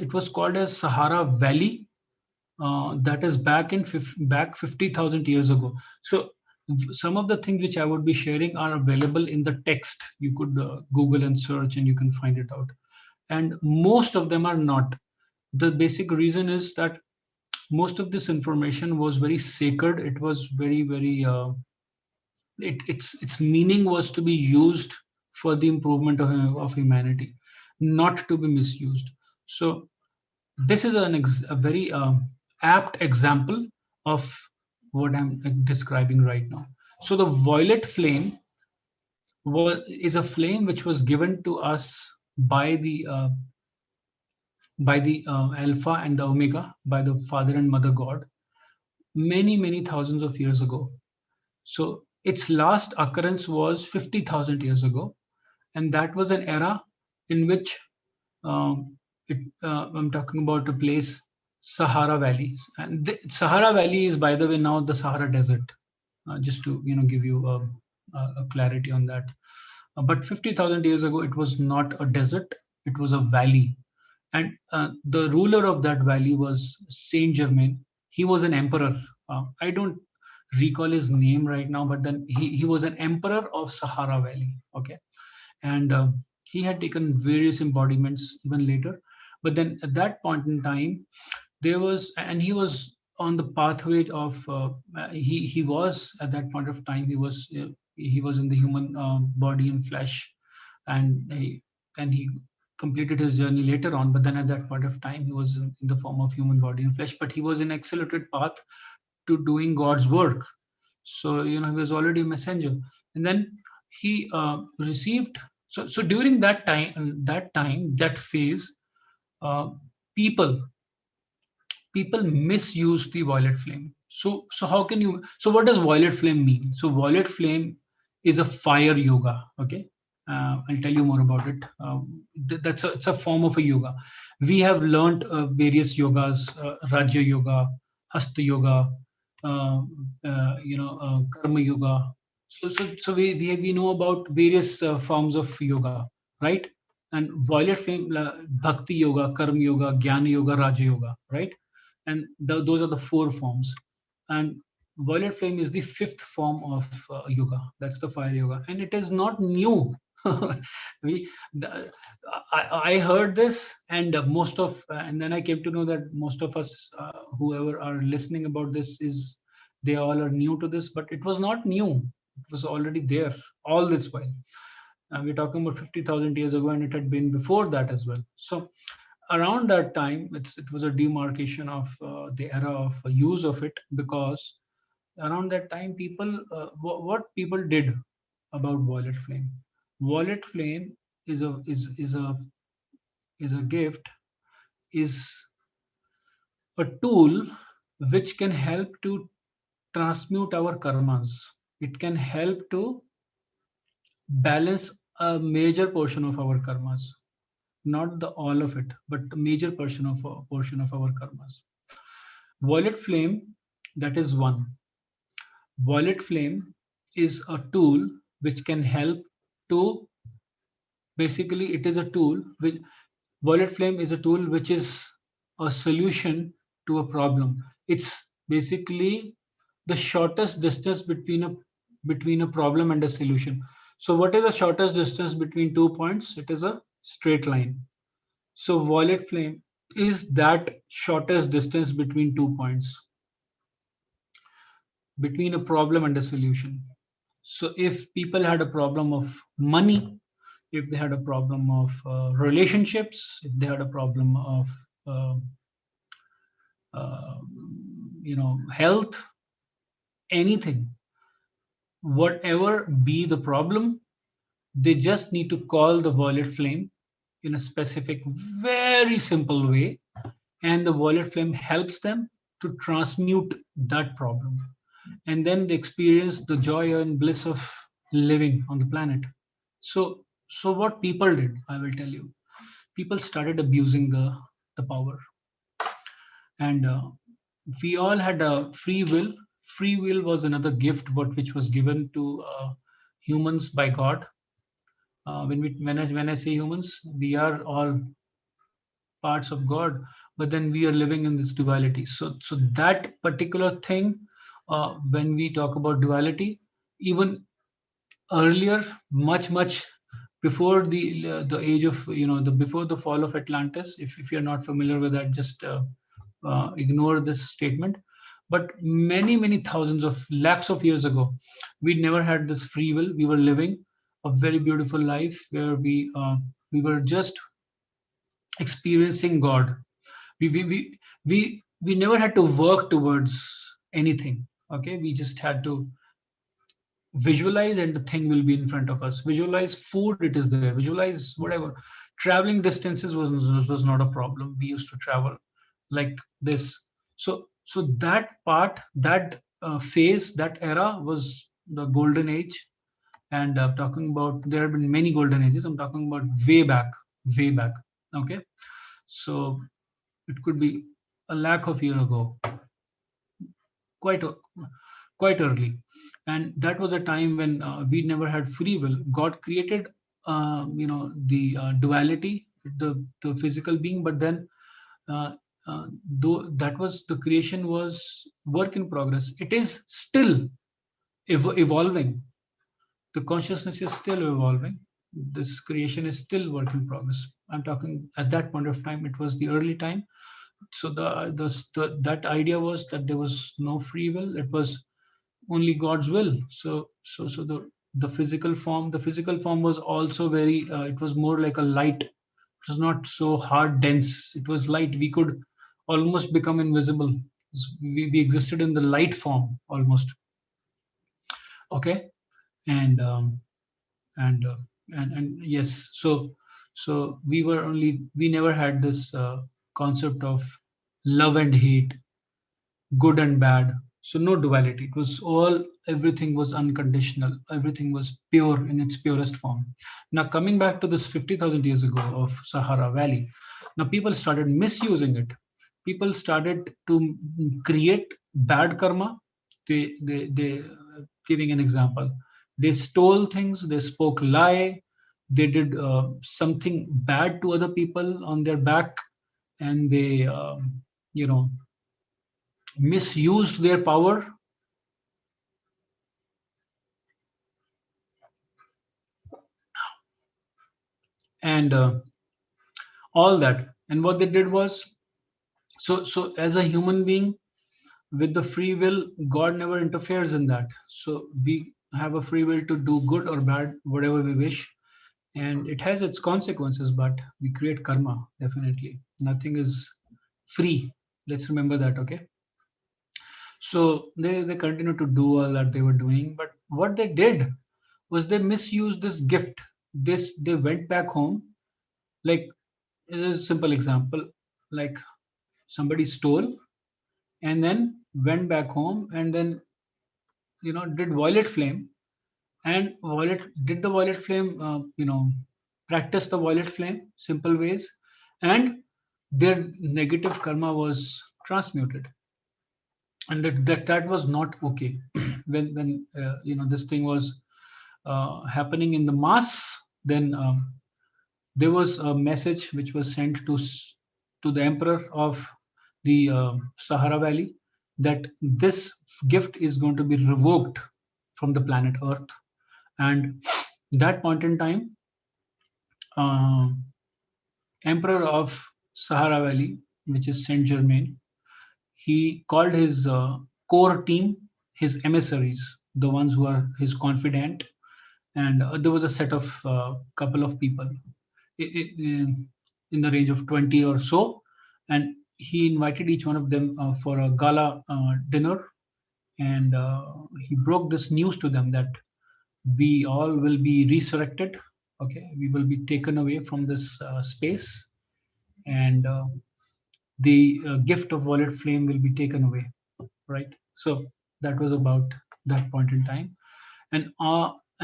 It was called as Sahara Valley. That is back 50,000 years ago. So some of the things which I would be sharing are available in the text. You could Google and search, and you can find it out. And most of them are not. The basic reason is that most of this information was very sacred. It was very, very. Its meaning was to be used for the improvement of humanity, not to be misused. So this is a very apt example of what I'm describing right now. So the violet flame is a flame which was given to us by the Alpha and the Omega, by the Father and Mother God, many thousands of years ago. So its last occurrence was 50,000 years ago, and that was an era in which I'm talking about a place, Sahara Valley, and the Sahara Valley is, by the way, now the Sahara Desert. Just to give you a clarity on that. But 50,000 years ago, it was not a desert; it was a valley, and the ruler of that valley was Saint Germain. He was an emperor. I don't recall his name right now, but then he was an emperor of Sahara Valley. Okay, and he had taken various embodiments even later, but then at that point in time there was, and he was on the pathway of he was at that point of time, he was in the human body and flesh, and he completed his journey later on, but then at that point of time he was in the form of human body and flesh, but he was in accelerated path to doing God's work. So he was already a messenger, and then he received. So during that phase, uh, people people misuse the violet flame. So how can you? So what does violet flame mean? So violet flame is a fire yoga. Okay, I'll tell you more about it. It's a form of a yoga. We have learned various yogas, Raja Yoga, Hasta Yoga, Karma Yoga. So we know about various forms of yoga, right? And violet flame, Bhakti Yoga, Karma Yoga, Jnana Yoga, Raja Yoga, right? And those are the four forms. And violet flame is the fifth form of yoga. That's the fire yoga, and it is not new. we the, I heard this, and and then I came to know that most of us, whoever are listening about this, is they all are new to this, but it was not new. It was already there all this while. We're talking about 50,000 years ago, and it had been before that as well. So around that time, it was a demarcation of the era of use of it, because around that time people what people did about violet flame. Violet flame is a gift, is a tool which can help to transmute our karmas. It can help to balance a major portion of our karmas, not the all of it, but a major portion of our karmas. Violet flame, that is one. Violet flame is a tool which can help to, basically it is a tool which, violet flame is a tool which is a solution to a problem. It's basically the shortest distance between a problem and a solution. So what is the shortest distance between 2 points? It is a straight line. So violet flame is that shortest distance between 2 points, between a problem and a solution. So if people had a problem of money, if they had a problem of relationships, if they had a problem of uh, uh, health, anything, whatever be the problem, they just need to call the violet flame in a specific, very simple way, and the violet flame helps them to transmute that problem, and then they experience the joy and bliss of living on the planet. So what people did, I will tell you. People started abusing the power, and we all had a free will. Free will was another gift which was given to humans by God. When I say humans, we are all parts of God, but then we are living in this duality. So that particular thing, when we talk about duality, even earlier, much before the age of, the before the fall of Atlantis. If you're not familiar with that, just ignore this statement. But many thousands of lakhs of years ago, we never had this free will. We were living a very beautiful life where we were just experiencing God. We never had to work towards anything. Okay, we just had to visualize and the thing will be in front of us. Visualize food, it is there. Visualize whatever. Traveling distances was not a problem. We used to travel like this. So that part, that phase, that era was the golden age. And talking about, there have been many golden ages. I'm talking about way back, way back. Okay, so it could be a lakh of years ago, quite quite early. And that was a time when we never had free will. God created the duality, the physical being, but then uh, though that was, the creation was work in progress, it is still evolving. The consciousness is still evolving. This creation is still work in progress. I'm talking at that point of time, it was the early time. So that idea was that there was no free will, it was only God's will. So the physical form was also very it was more like a light. It was not so hard dense, it was light. We could almost become invisible. We existed in the light form almost. Okay. And and uh, and yes, so we never had this concept of love and hate, good and bad. So no duality. It was all, everything was unconditional. Everything was pure in its purest form. Now coming back to this 50,000 years ago of Sahara Valley, now people started misusing it. People started to create bad karma. They giving an example. They stole things. They spoke lie. They did something bad to other people on their back, and they you know misused their power. And all that. And what they did was, so as a human being with the free will, God never interferes in that. So we have a free will to do good or bad, whatever we wish, and it has its consequences, but we create karma. Definitely nothing is free. Let's remember that. Okay. So they continue to do all that they were doing, but what they did was they misused this gift. They went back home. Like, it is a simple example. Like, somebody stole and then went back home, and then did violet flame, and violet did the violet flame, practice the violet flame simple ways, and their negative karma was transmuted. And that was not okay. When this thing was happening in the mass, then there was a message which was sent to the emperor of the Sahara Valley, that this gift is going to be revoked from the planet Earth. And that point in time, uh, emperor of Sahara Valley, which is Saint Germain, he called his core team, his emissaries, the ones who are his confidant, and there was a set of couple of people in the range of 20 or so, and he invited each one of them for a gala dinner, and he broke this news to them that we all will be resurrected. Okay, we will be taken away from this space, and the gift of violet flame will be taken away, right? So that was about that point in time. And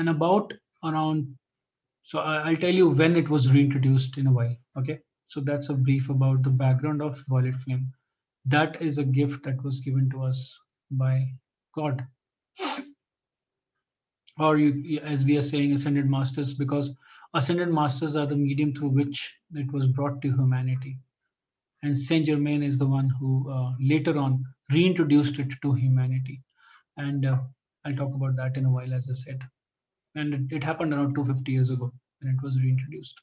about around, so I'll tell you when it was reintroduced in a while. Okay, so that's a brief about the background of violet flame. That is a gift that was given to us by God, or as we are saying, ascended masters, because ascended masters are the medium through which it was brought to humanity. And Saint Germain is the one who later on reintroduced it to humanity. And I'll talk about that in a while, as I said. And it happened around 250 years ago when it was reintroduced.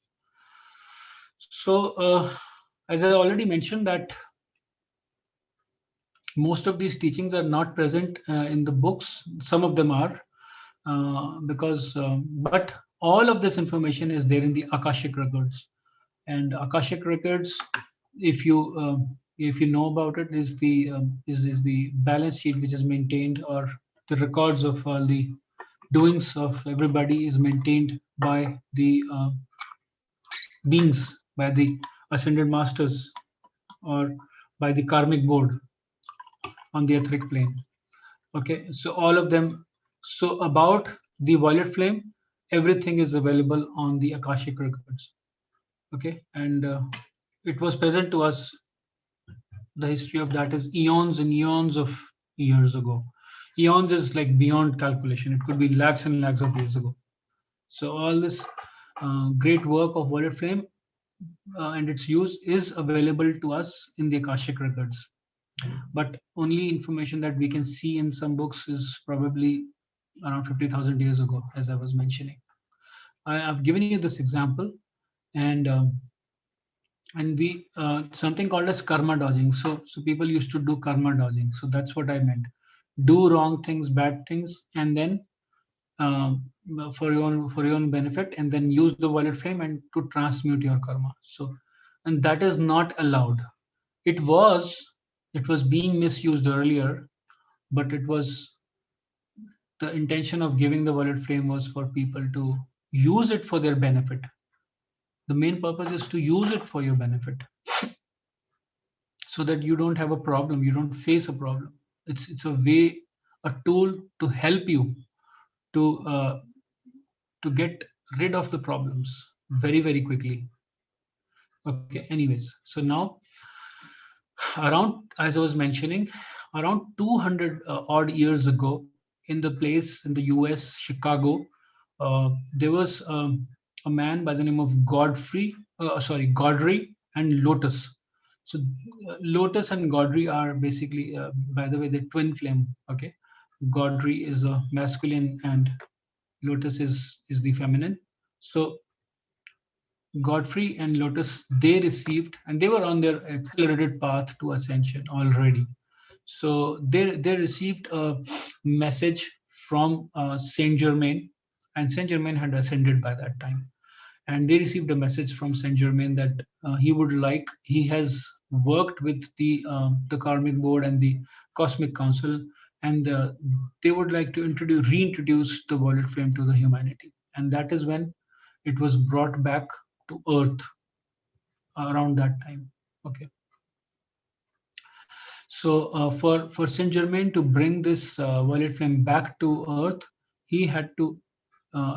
So as I already mentioned, that most of these teachings are not present in the books. Some of them are, but all of this information is there in the Akashic records. And Akashic records, if you know about it, is the is the balance sheet which is maintained, or the records of all the doings of everybody is maintained by the beings, by the ascended masters, or by the karmic board on the etheric plane. Okay, so all of them. So about the violet flame, everything is available on the Akashic records. Okay, and it was present to us. The history of that is eons and eons of years ago. Eons is like beyond calculation. It could be lakhs and lakhs of years ago. So all this great work of violet flame and its use is available to us in the Akashic records. But only information that we can see in some books is probably around 50,000 years ago, as I was mentioning. I've given you this example, and we something called as karma dodging. So people used to do karma dodging. So that's what I meant. Do wrong things, bad things, and then for your own benefit, and then use the violet flame and to transmute your karma. So, and that is not allowed. It was being misused earlier, but it was the intention of giving the violet flame was for people to use it for their benefit. The main purpose is to use it for your benefit, so that you don't have a problem, you don't face a problem. It's a way, a tool to help you to get rid of the problems very, very quickly. Okay, anyways, so now around, as I was mentioning, around 200 odd years ago, in the place in the US, Chicago, there was a man by the name of Godfrey and Lotus. So Lotus and Godfrey are basically, by the way, the twin flame. Okay, Godfrey is a masculine and Lotus is the feminine. So Godfrey and Lotus, they received, and they were on their accelerated path to ascension already. So they received a message from Saint Germain, and Saint Germain had ascended by that time. And they received a message from Saint Germain that he has worked with the karmic board and the cosmic council, and they would like to reintroduce the violet flame to the humanity. And that is when it was brought back to Earth around that time. Okay. So for Saint Germain to bring this violet flame back to Earth, he had to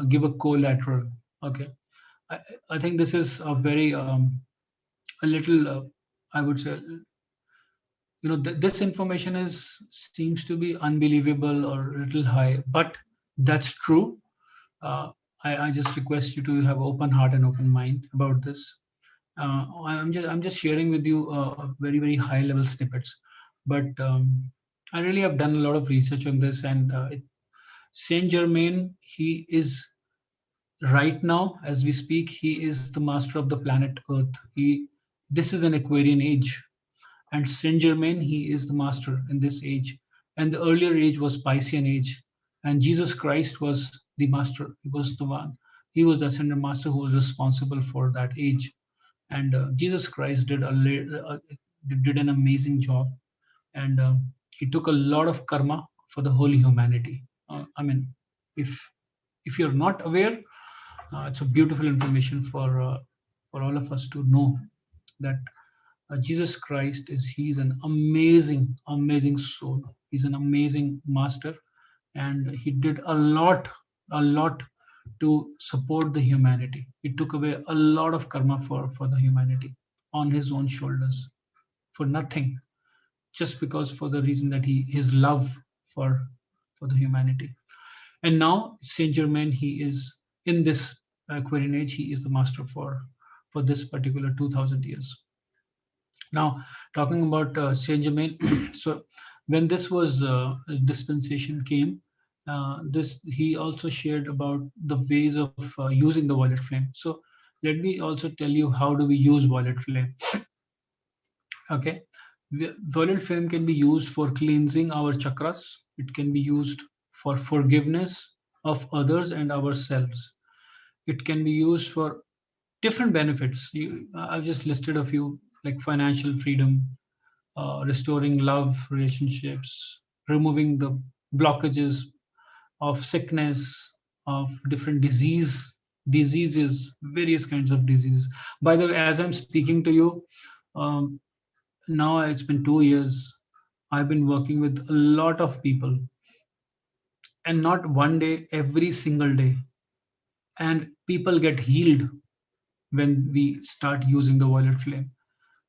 give a collateral. Okay. I think this is a very a little I would say, this information seems to be unbelievable or a little high, but that's true. I just request you to have open heart and open mind about this. I'm just sharing with you very, very high level snippets, but I really have done a lot of research on this, and Saint Germain, he is right now, as we speak, he is the master of the planet Earth. This is an Aquarian age, and Saint Germain, he is the master in this age. And the earlier age was Piscean age, and Jesus Christ was the master. He was the one. He was the ascended master who was responsible for that age. And Jesus Christ did an amazing job, and he took a lot of karma for the whole humanity. I mean, if you're not aware, it's a beautiful information for all of us to know that Jesus Christ he's an amazing soul. He's an amazing master, and he did a lot to support the humanity. He took away a lot of karma for the humanity on his own shoulders for nothing, just because for the reason that his love for the humanity. And now Saint Germain, he is in this Aquarian age. He is the master for this particular 2000 years. Now, talking about Saint Germain, so when this was dispensation came, he also shared about the ways of using the violet flame. So let me also tell you how do we use violet flame. Okay, violet flame can be used for cleansing our chakras. It can be used for forgiveness of others and ourselves. It can be used for different benefits. I've just listed a few, like financial freedom, restoring love relationships, removing the blockages, of sickness, of different diseases, various kinds of disease. By the way, as I'm speaking to you, um, now it's been 2 years. I've been working with a lot of people, and not one day, every single day. And people get healed when we start using the violet flame.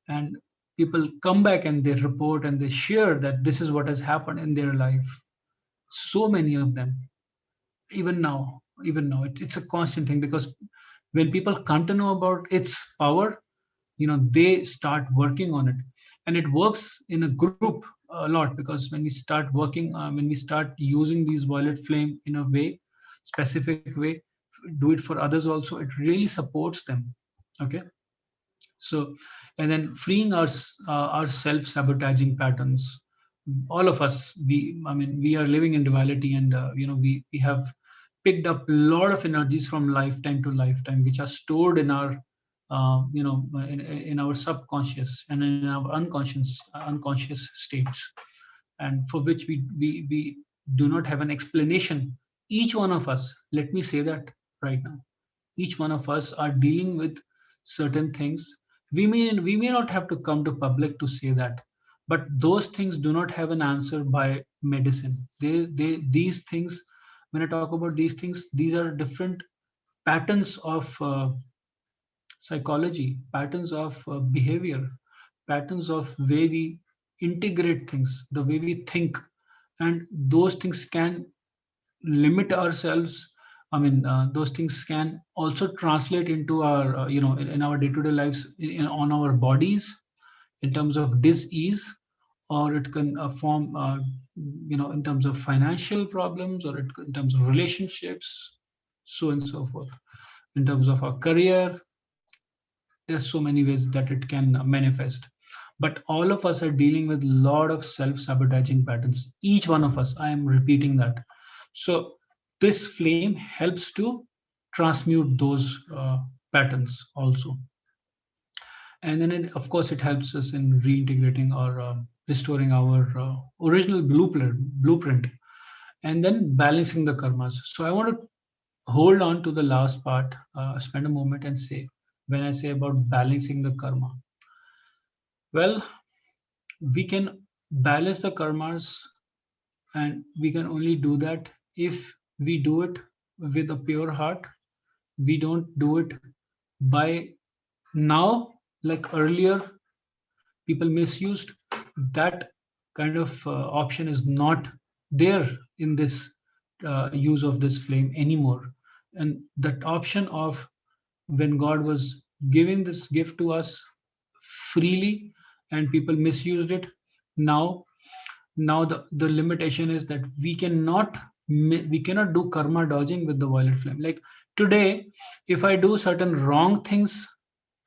And people come back and they report and they share that this is what has happened in their life. So many of them, even now, it's a constant thing, because when people come to know about its power, they start working on it. And it works in a group a lot, because when we start working, when we start using these violet flame in a way, specific way, do it for others also, it really supports them. Okay. So, and then freeing our self-sabotaging patterns. All of us, we are living in duality, and we have picked up a lot of energies from lifetime to lifetime, which are stored in our in our subconscious and in our unconscious states, and for which we do not have an explanation. Each one of us, let me say that right now, each one of us are dealing with certain things. We may not have to come to public to say that, but those things do not have an answer by medicine. These things, when I talk about these things, these are different patterns of psychology, patterns of behavior, patterns of way we integrate things, the way we think. And those things can limit ourselves. Those things can also translate into our, in our day-to-day lives, on our bodies, in terms of disease, or it can form, in terms of financial problems, or in terms of relationships, so and so forth. In terms of our career, there's so many ways that it can manifest. But all of us are dealing with a lot of self-sabotaging patterns. Each one of us, I am repeating that. So this flame helps to transmute those patterns also. And then of course it helps us in reintegrating or restoring our original blueprint, and then balancing the karmas. So I want to hold on to the last part, spend a moment and say, when I say about balancing the karma, well, we can balance the karmas, and we can only do that if we do it with a pure heart. We don't do it by now, like earlier people misused. That kind of option is not there in this use of this flame anymore. And that option of, when God was giving this gift to us freely and people misused it, now the limitation is that we cannot do karma dodging with the violet flame. Like today, if I do certain wrong things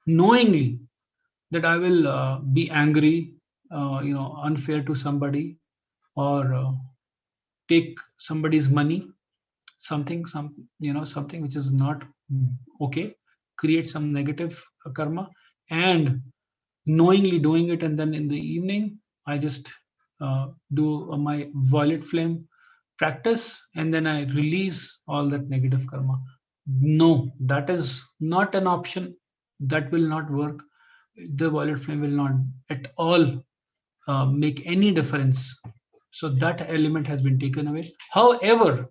knowingly, that I will be angry, unfair to somebody, or take somebody's money, something which is not okay, create some negative karma, and knowingly doing it, and then in the evening I just do my violet flame practice, and then I release all that negative karma. No, that is not an option. That will not work. The violet flame will not at all make any difference. So that element has been taken away. However,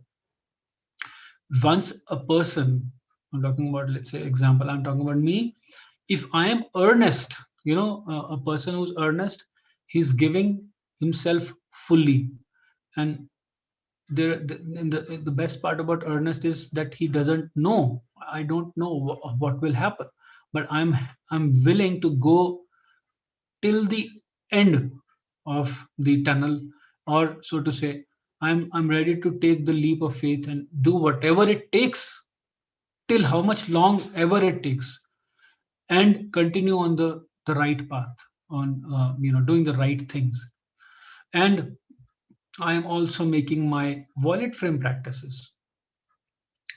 once a person, I'm talking about, let's say example, I'm talking about me, if I am earnest, a person who's earnest, he's giving himself fully. And the best part about earnest is that he doesn't know, I don't know what will happen, but I'm willing to go till the end of the tunnel, or so to say, I'm ready to take the leap of faith and do whatever it takes, till how much long ever it takes, and continue on the right path, on doing the right things. And I am also making my violet flame practices.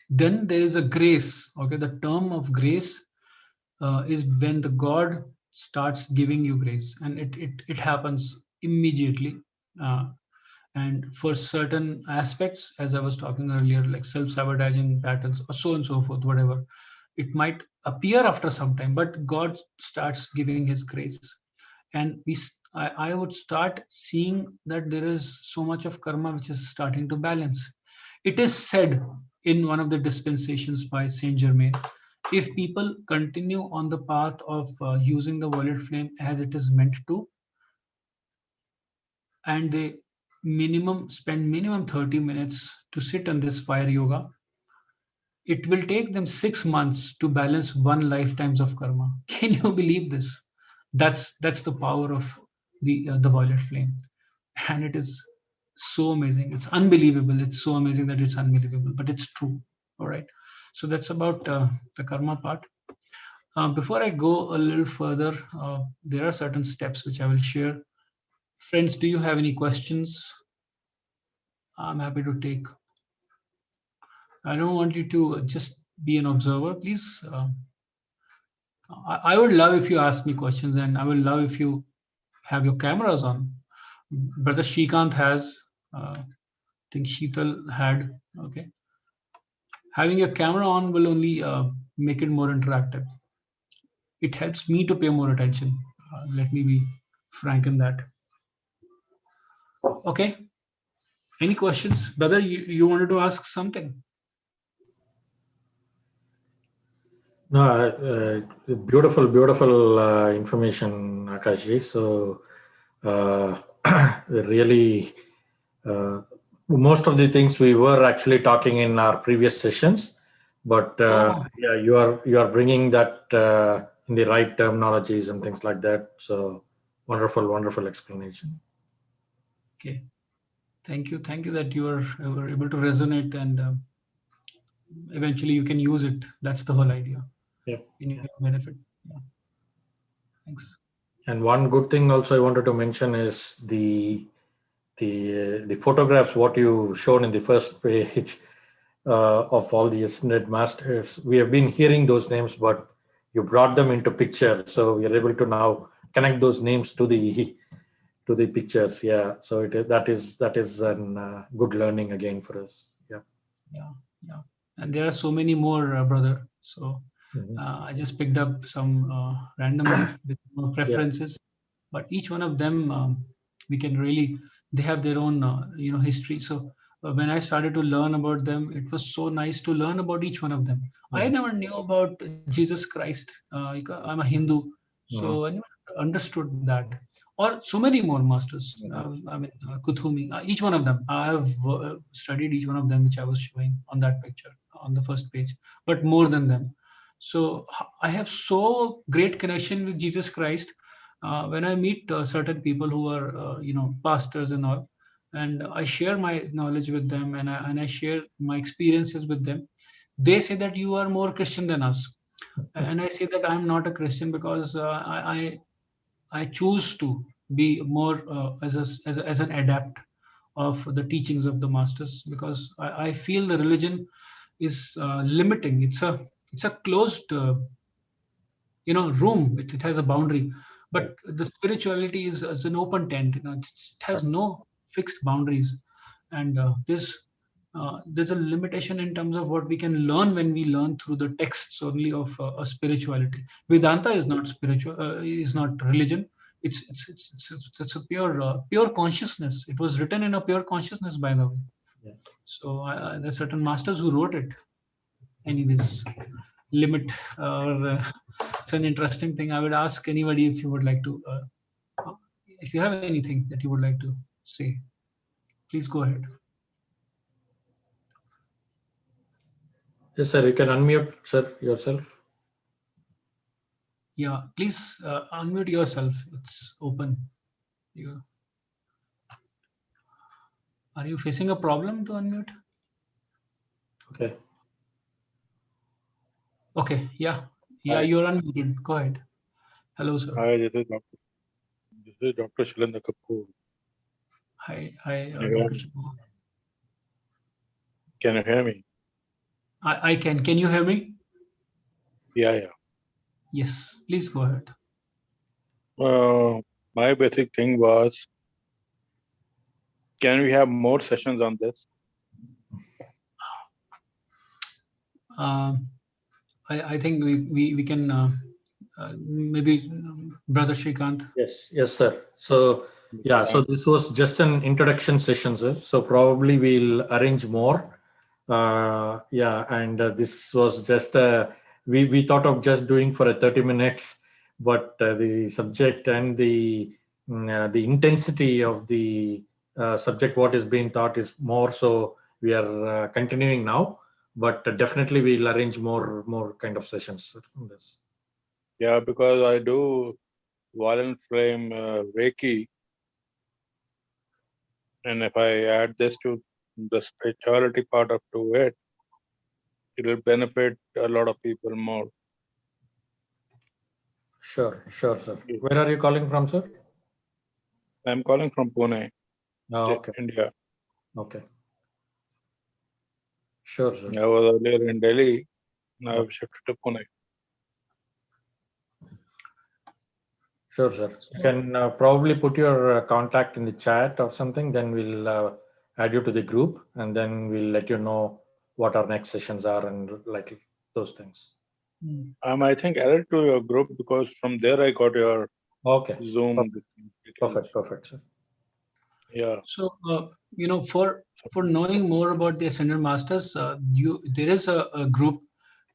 Then there is a grace. Okay, the term of grace is when the God starts giving you grace, and it happens immediately. And for certain aspects, as I was talking earlier, like self-sabotaging patterns or so on and so forth, whatever, it might appear after some time, but God starts giving his grace. And I would start seeing that there is so much of karma which is starting to balance. It is said in one of the dispensations by Saint Germain, if people continue on the path of using the violet flame as it is meant to, and they spend minimum 30 minutes to sit on this fire yoga, it will take them 6 months to balance one lifetimes of karma. Can you believe this? That's the power of the violet flame, and it is so amazing. It's unbelievable. It's so amazing that it's unbelievable, but it's true. All right. So that's about the karma part. Before I go a little further, there are certain steps which I will share. Friends, do you have any questions? I'm happy to take. I don't want you to just be an observer, please. I would love if you ask me questions, and I would love if you have your cameras on. Brother Shrikant has, I think Sheetal had. Okay, having your camera on will only make it more interactive. It helps me to pay more attention. Let me be frank in that. Okay. Any questions, brother? You wanted to ask something? No, beautiful, beautiful information, Akashji. So, really, most of the things we were actually talking in our previous sessions, but yeah, you are bringing that in the right terminologies and things like that. So, wonderful, wonderful explanation. Okay, thank you that you were able to resonate, and eventually you can use it. That's the whole idea. Yep. In your benefit. Yeah. Thanks. And one good thing also I wanted to mention is the photographs what you shown in the first page of all the ascended masters. We have been hearing those names, but you brought them into picture, so we are able to now connect those names to the pictures. Yeah, so that is an good learning again for us. Yeah. Yeah. And there are so many more, brother. So I just picked up some randomly with more preferences, but each one of them we can really, they have their own history. So when I started to learn about them, it was so nice to learn about each one of them. I never knew about Jesus Christ. I'm a Hindu, so I never understood that. Or so many more masters. Kuthumi, each one of them. I have studied each one of them, which I was showing on that picture on the first page, but more than them. So I have so great connection with Jesus Christ. When I meet certain people who are, pastors and all, and I share my knowledge with them, and I share my experiences with them, they say that you are more Christian than us, and I say that I'm not a Christian because I choose to be more as an adept of the teachings of the masters, because I feel the religion is limiting. It's a closed room. It has a boundary, but the spirituality is an open tent. It has no fixed boundaries, and there's a limitation in terms of what we can learn when we learn through the texts only of a spirituality. Vedanta is not spiritual, is not religion. It's a pure consciousness. It was written in a pure consciousness, by the way. Yeah. So there are certain masters who wrote it. Anyways, limit or it's an interesting thing. I would ask anybody if you would like to, if you have anything that you would like to say, please go ahead. Yes, sir. You can unmute, sir, yourself. Yeah, please unmute yourself. It's open. Are you facing a problem to unmute? Okay. Okay. Yeah. Hi. You're unmuted. Go ahead. Hello, sir. Hi, this is Dr. Shailendra Kapoor. Hi, Can Dr. Kapoor. Can you hear me? I can. Can you hear me? Yeah. Yes. Please go ahead. My basic thing was Can we have more sessions on this? I think we can maybe Brother Shrikant. Yes, sir. So yeah, so this was just an introduction session, sir. So probably we'll arrange more. And this was just we thought of just doing for a 30 minutes, but the subject and the intensity of the subject what is being taught is more. So we are continuing now, but definitely we'll arrange more kind of sessions on this. Yeah, because I do violent flame Reiki, and if I add this to the spirituality part of to it, it will benefit a lot of people more. Sure, sir. Where are you calling from, sir? I'm calling from Pune, Okay. India. Okay. Sure, sir. I was earlier in Delhi. Now I've shifted to Pune. Sure, sir. You can probably put your contact in the chat or something. Then we'll add you to the group, and then we'll let you know what our next sessions are and like those things. I think added to your group because from there I got your Zoom. Perfect, sir. Yeah. So for knowing more about the Ascended Masters, there is a group,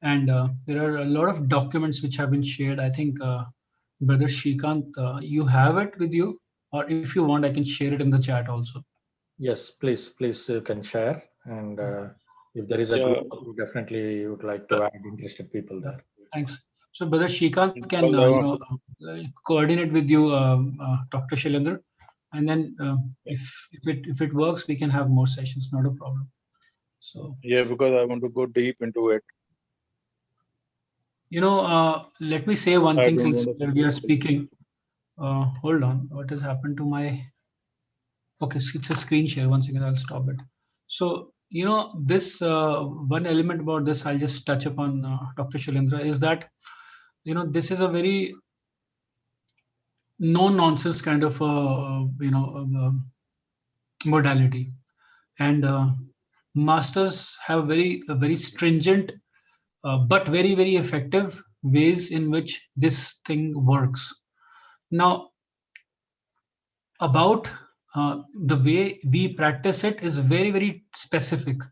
and there are a lot of documents which have been shared. I think Brother Shrikant, you have it with you, or if you want, I can share it in the chat also. Yes, please, you can share, and if there is a group, we definitely would like to add interested people there. Thanks. So Brother Shrikant can coordinate with you, Dr. Shailendra, and then if it works, we can have more sessions. Not a problem. So yeah, because I want to go deep into it. Let me say one thing since we are speaking. Hold on, what has happened to my? Okay, it's a screen share. Once again, I'll stop it. So this one element about this, I'll just touch upon, Dr. Shailendra, is that this is a very no nonsense kind of modality, and masters have a very stringent but very very effective ways in which this thing works. Now, about the way we practice it is very very specific.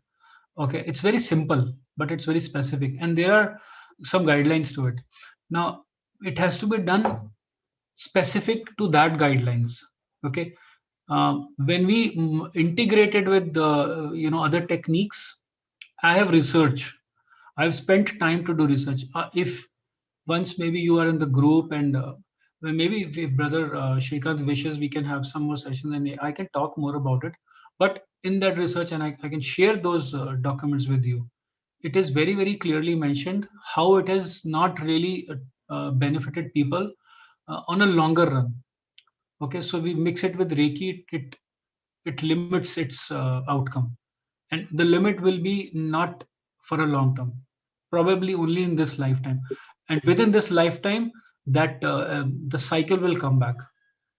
Okay, it's very simple, but it's very specific, and there are some guidelines to it. Now, it has to be done specific to that guidelines. Okay, when we integrated with the other techniques, I have research. I've spent time to do research. If once maybe you are in the group, and maybe if Brother Shrikant wishes, we can have some more sessions and I can talk more about it. But in that research, and I can share those documents with you, it is very very clearly mentioned how it has not really benefited people on a longer run. Okay, so we mix it with Reiki, it limits its outcome, and the limit will be not for a long term, probably only in this lifetime, and within this lifetime that the cycle will come back.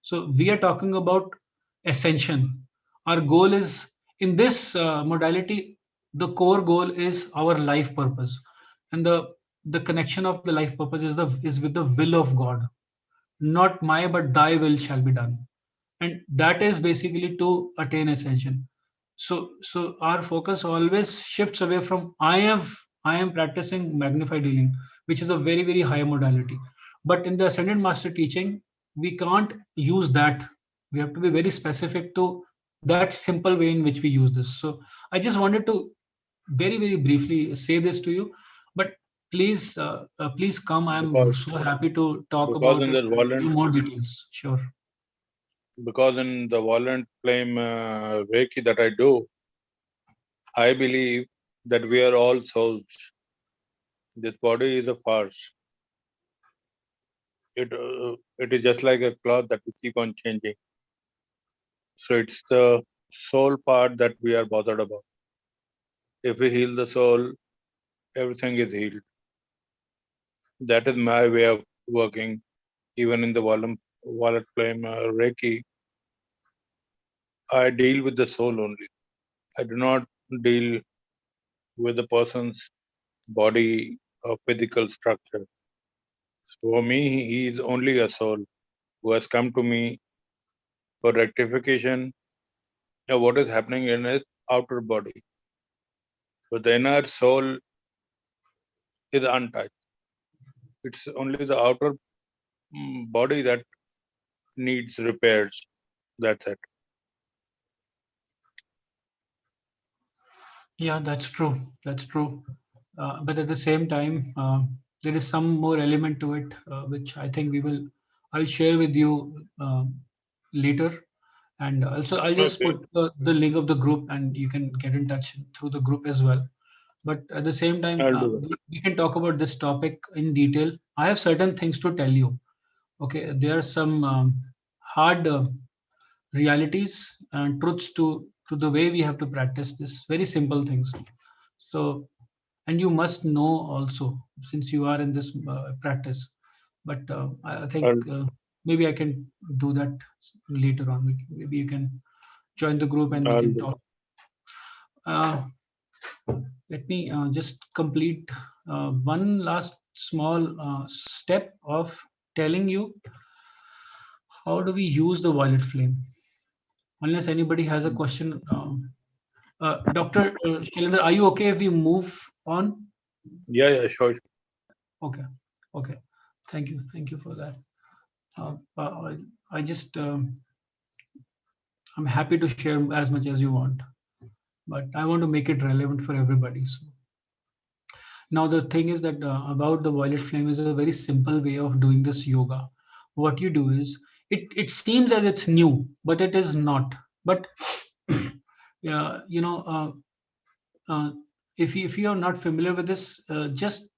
So we are talking about ascension. Our goal is in this modality, the core goal is our life purpose, and the connection of the life purpose is with the will of God. Not my but thy will shall be done, and that is basically to attain ascension. So our focus always shifts away from I am practicing magnified healing, which is a very very high modality, but in the Ascended Master teaching we can't use that. We have to be very specific to that simple way in which we use this. So I just wanted to very very briefly say this to you, but please come. I'm so happy to talk about it in more details. Sure. Because in the violent flame Reiki that I do, I believe that we are all souls. This body is a farce. It is just like a cloth that we keep on changing. So it's the soul part that we are bothered about. If we heal the soul, everything is healed. That is my way of working. Even in the violet flame Reiki, I deal with the soul only. I do not deal with the person's body or physical structure. So for me, he is only a soul who has come to me for rectification of what is happening in his outer body. But the inner soul is untouched. It's only the outer body that needs repairs. That's it. Yeah, that's true. That's true. But at the same time, there is some more element to it, which I think I'll share with you later. And also, I'll just Okay. put the link of the group, and you can get in touch through the group as well. But at the same time, I'll do that. we can talk about this topic in detail. I have certain things to tell you. Okay, there are some hard realities and truths to the way we have to practice this. Very simple things. So, and you must know also, since you are in this practice. But I think I'll, maybe I can do that later on. Maybe you can join the group and we I'll can do talk. Let me just complete one last small step of telling you how do we use the violet flame. Unless anybody has a question, Dr. Shailendra, are you okay if we move on? Yeah, sure. Okay, okay. Thank you for that. I just I'm happy to share as much as you want, but I want to make it relevant for everybody. So now the thing is that about the violet flame is a very simple way of doing this yoga. What you do is it seems as it's new, but it is not. But yeah, if you are not familiar with this, just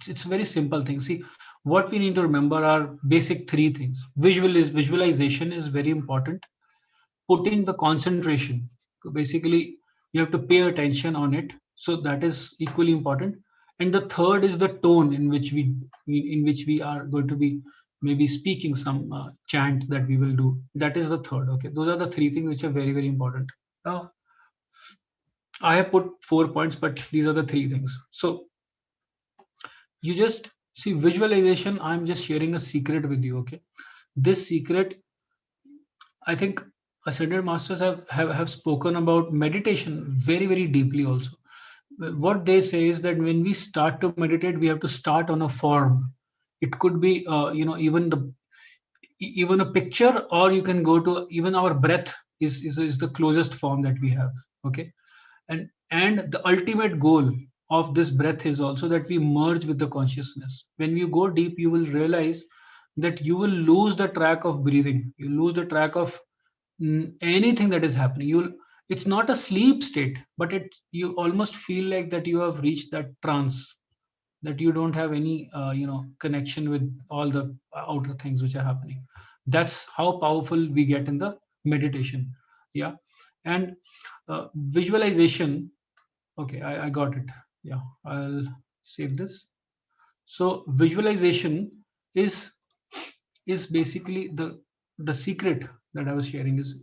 it's a very simple thing. See, what we need to remember are basic three things. Visualization is very important. Putting the concentration, basically, you have to pay attention on it. So that is equally important. And the third is the tone in which we are going to be maybe speaking some chant that we will do. That is the third. Okay, those are the three things which are very very important. Now, I have put 4 points, but these are the three things. So you just see visualization. I'm just sharing a secret with you. Okay, this secret, I think ascended masters have spoken about meditation very very deeply also. What they say is that when we start to meditate, we have to start on a form. It could be even a picture, or you can go to even our breath is the closest form that we have. Okay, and the ultimate goal of this breath is also that we merge with the consciousness. When you go deep, you will realize that you will lose the track of breathing, you lose the track of anything that is happening. It's not a sleep state, but you almost feel like that you have reached that trance, that you don't have any connection with all the outer things which are happening. That's how powerful we get in the meditation. Yeah. And visualization. Okay, I got it. Yeah, I'll save this. So visualization is basically the secret that I was sharing is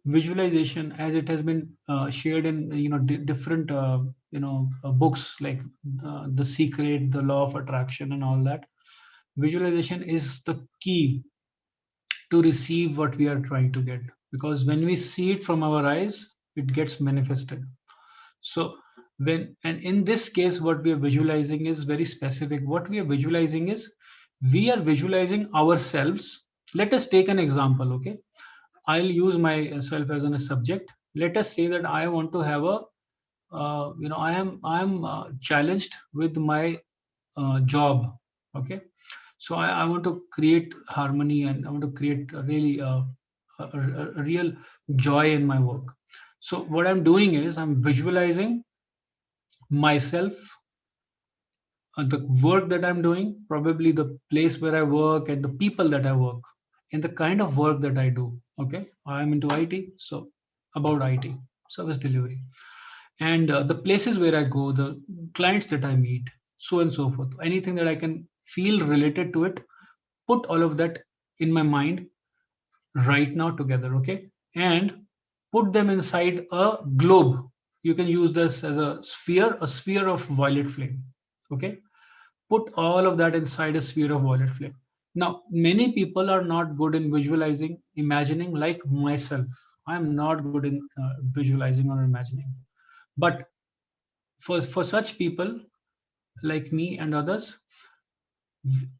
visualization, as it has been shared in different books like The Secret, The Law of Attraction, and all that. Visualization is the key to receive what we are trying to get, because when we see it from our eyes, it gets manifested. So and in this case, what we are visualizing is very specific. What we are visualizing is we are visualizing ourselves. Let us take an example. Okay, I'll use myself as a subject. Let us say that I want to have I am challenged with my job. Okay, so I want to create harmony, and I want to create a really a real joy in my work. So what I'm doing is I'm visualizing myself, the work that I'm doing, probably the place where I work and the people that I work, and the kind of work that I do. Okay, I'm into IT, so about IT, service delivery, and the places where I go, the clients that I meet, so and so forth. Anything that I can feel related to it, put all of that in my mind right now together. Okay, and put them inside a globe. You can use this as a sphere of violet flame. Okay, put all of that inside a sphere of violet flame. Now, many people are not good in visualizing, imagining, like myself. I'm not good in visualizing or imagining. But for such people like me and others,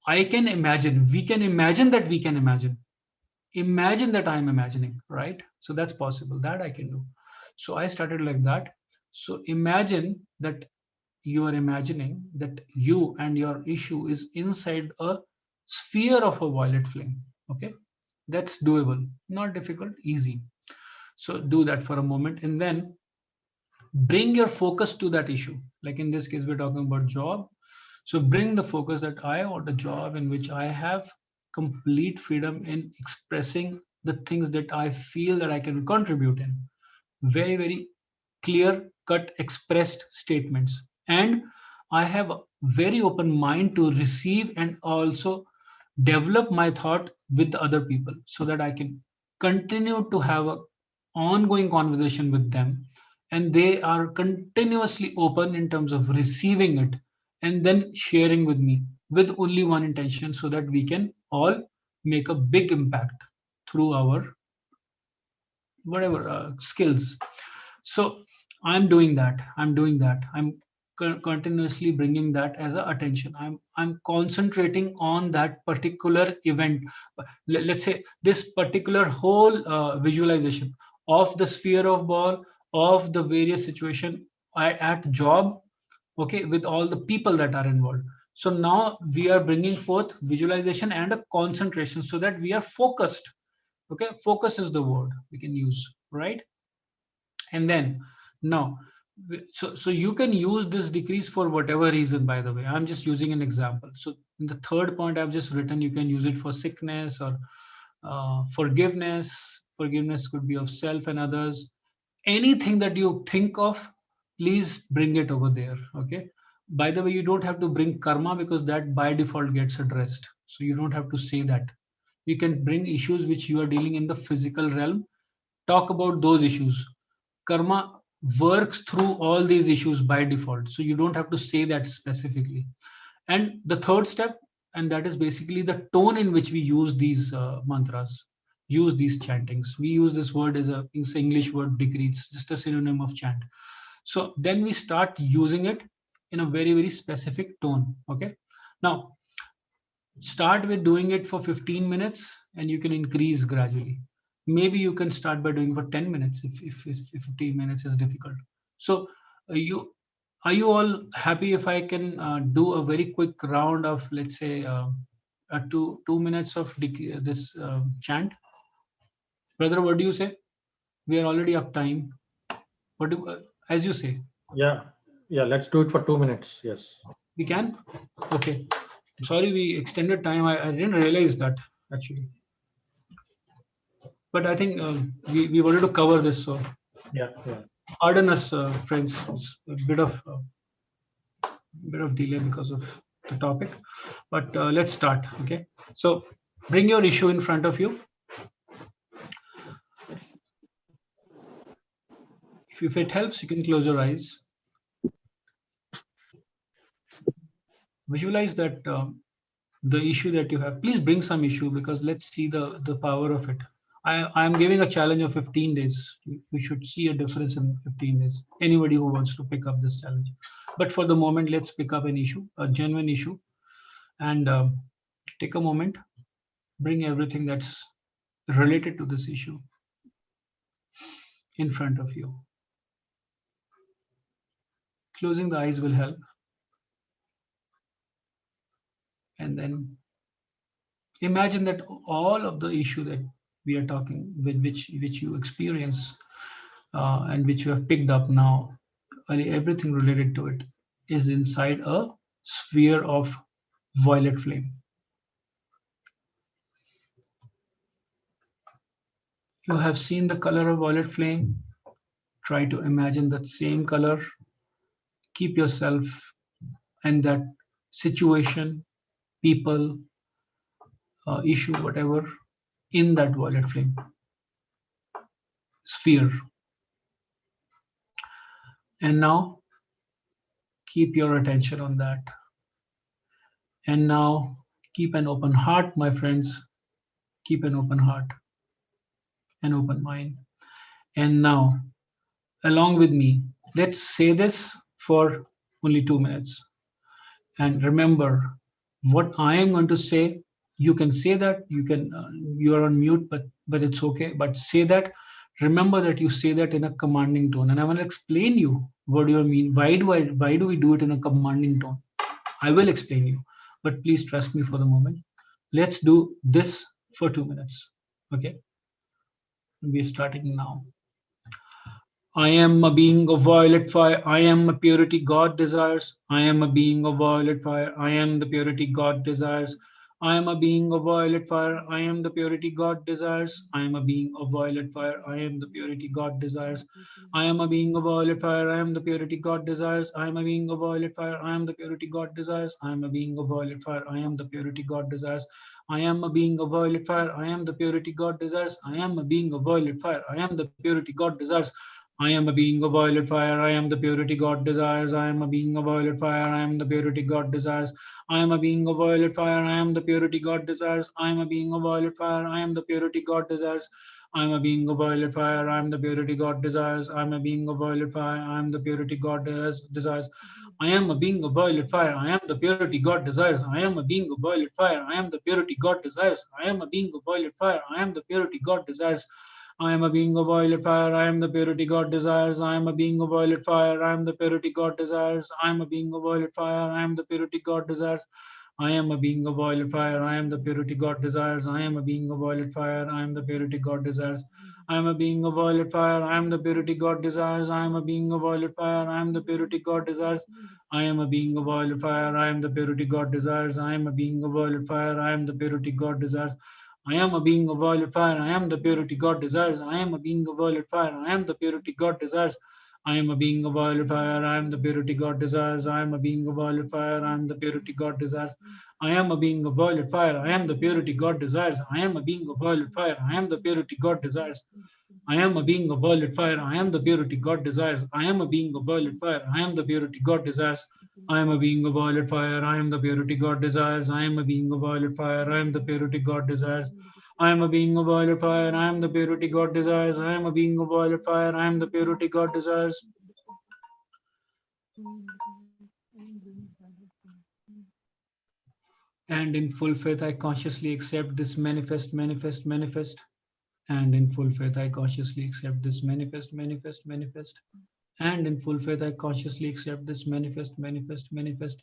I can imagine, we can imagine that we can imagine that I'm imagining, right? So that's possible, that I can do. So I started like that. So imagine that you are imagining that you and your issue is inside a sphere of a violet flame. Okay, that's doable, not difficult, easy. So do that for a moment, and then bring your focus to that issue. Like in this case, we're talking about job. So bring the focus that I want a job in which I have complete freedom in expressing the things that I feel that I can contribute in. Very, very clear cut expressed statements. And I have a very open mind to receive and also develop my thought with other people so that I can continue to have a ongoing conversation with them, and they are continuously open in terms of receiving it and then sharing with me with only one intention, so that we can all make a big impact through our whatever skills. So I'm continuously bringing that as a attention. I'm concentrating on that particular event. Let's say this particular whole visualization of the sphere of ball, of the various situation at job, okay, with all the people that are involved. So now we are bringing forth visualization and a concentration so that we are focused. Okay, focus is the word we can use, right? And then now, so you can use this decrease for whatever reason. By the way, I'm just using an example. So in the third point I've just written, you can use it for sickness or forgiveness could be of self and others. Anything that you think of, please bring it over there. Okay, by the way, you don't have to bring karma because that by default gets addressed, so you don't have to say that. You can bring issues which you are dealing in the physical realm, talk about those issues. Karma works through all these issues by default, so you don't have to say that specifically. And the third step, and that is basically the tone in which we use these mantras, use these chantings. We use this word as a, it's an English word, degree. It's just a synonym of chant. So then we start using it in a very, very specific tone. Okay, now start with doing it for 15 minutes and you can increase gradually. Maybe you can start by doing for 10 minutes if 15 minutes is difficult. So you are you all happy if I can do a very quick round of, let's say, 2 minutes of this chant? Brother, what do you say? We are already up time. What do as you say? Yeah, let's do it for 2 minutes. Yes, We can. Okay. Sorry, we extended time. I didn't realize that actually. But I think we wanted to cover this, so yeah. pardon us, friends. It's a bit of delay because of the topic, but let's start. Okay, so bring your issue in front of you. If it helps, you can close your eyes. Visualize that the issue that you have. Please bring some issue because let's see the power of it. I'm giving a challenge of 15 days. We should see a difference in 15 days. Anybody who wants to pick up this challenge. But for the moment, let's pick up an issue, a genuine issue, and take a moment, bring everything that's related to this issue in front of you. Closing the eyes will help. And then imagine that all of the issue that we are talking with, which you experience and which you have picked up now, everything related to it is inside a sphere of violet flame. You have seen the color of violet flame. Try to imagine that same color. Keep yourself in that situation, people, issue, whatever, in that violet flame. sphere. And now keep your attention on that. And now keep an open heart, my friends. Keep an open heart, an open mind. And now, along with me, let's say this for only 2 minutes. And remember, what I am going to say, you can say that, you are on mute, but it's okay. But say that, remember that you say that in a commanding tone. And I want to explain you what do I mean. Why do we do it in a commanding tone? I will explain you, but please trust me for the moment. Let's do this for 2 minutes. Okay, we're starting now. I am a being of violet fire. I am a purity God desires. I am a being of violet fire. I am the purity God desires. I am a being of violet fire. I am the purity God desires. I am a being of violet fire. I am the purity God desires. I am a being of violet fire. I am the purity God desires. I am a being of violet fire. I am the purity God desires. I am a being of violet fire. I am the purity God desires. I am a being of violet fire. I am the purity God desires. I am a being of violet fire. I am the purity God desires. I am a being of violet fire. I am the purity God desires. I am a being of violet fire. I am the purity God desires. I am a being of violet fire. I am the purity God desires. I am a being of violet fire. I am the purity God desires. I am a being of violet fire. I am the purity God desires. I am a being of violet fire. I am the purity God desires. I am a being of violet fire. I am the purity God desires. I am a being of violet fire. I am the purity God desires. I am a being of violet fire. I am the purity God desires. I am a being of violet fire. I am the purity God desires. I am a being of violet fire. I am the purity God desires. I am a being of violet fire. I am the purity God desires. I am a being of violet fire. I am the purity God desires. I am a being of violet fire. I am the purity God desires. I am a being of violet fire. I am the purity God desires. I am a being of violet fire. I am the purity God desires. I am a being of violet fire. I am the purity God desires. I am a being of violet fire. I am the purity God desires. I am a being of violet fire. I am the purity God desires. I am a being of violet fire. I am the purity God desires. I am a being of violet fire. I am the purity God desires. I am a being of violet fire. I am the purity God desires. I am a being of violet fire. I am the purity God desires. I am a being of violet fire. I am the purity God desires. I am a being of violet fire. I am the purity God desires. I am a being of violet fire. I am the purity God desires. I am a being of violet fire. I am the purity God desires. I am a being of violet fire. I am the purity God desires. I am a being of violet fire. I am the purity God desires. I am a being of violet fire. I am the purity God desires. And in full faith, I consciously accept this manifest, manifest, manifest. And in full faith, I consciously accept this manifest, manifest, manifest. And in full faith, I consciously accept this manifest, manifest, manifest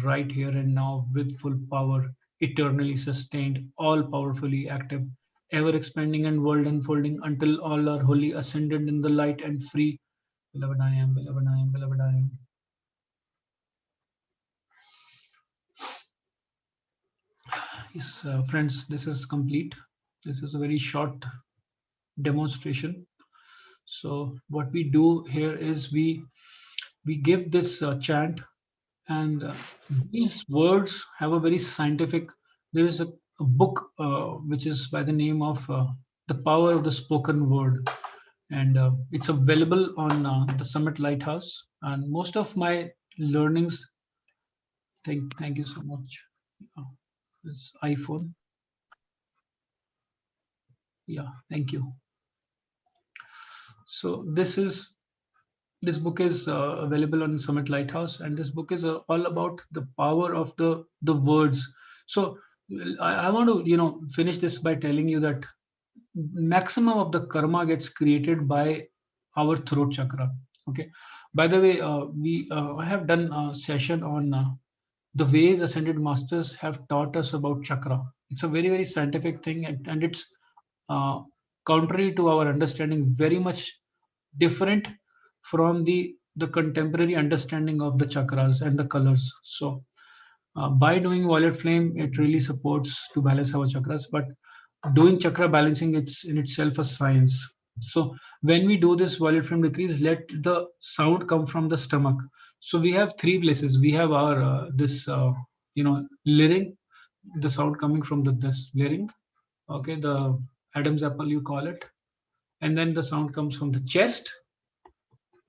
right here and now with full power, eternally sustained, all powerfully active, ever expanding and world unfolding until all are wholly ascended in the light and free. Beloved, I am, beloved, I am, beloved, I am. Yes, friends, this is complete. This is a very short demonstration. So what we do here is we give this chant, and these words have a very scientific. There is a book which is by the name of The Power of the Spoken Word, and it's available on the Summit Lighthouse. And most of my learnings. Thank you so much. This iPhone. Yeah, thank you. So this book is available on Summit Lighthouse, and this book is all about the power of the words. So I want to finish this by telling you that maximum of the karma gets created by our throat chakra. Okay. By the way, I have done a session on the ways ascended masters have taught us about chakra. It's a very very scientific thing, and it's uh, contrary to our understanding, very much different from the contemporary understanding of the chakras and the colors. So by doing violet flame, it really supports to balance our chakras. But doing chakra balancing, it's in itself a science. So when we do this violet flame decrease, let the sound come from the stomach. So we have three places. We have our this larynx, the sound coming from this larynx. Okay, the Adam's apple you call it. and then the sound comes from the chest.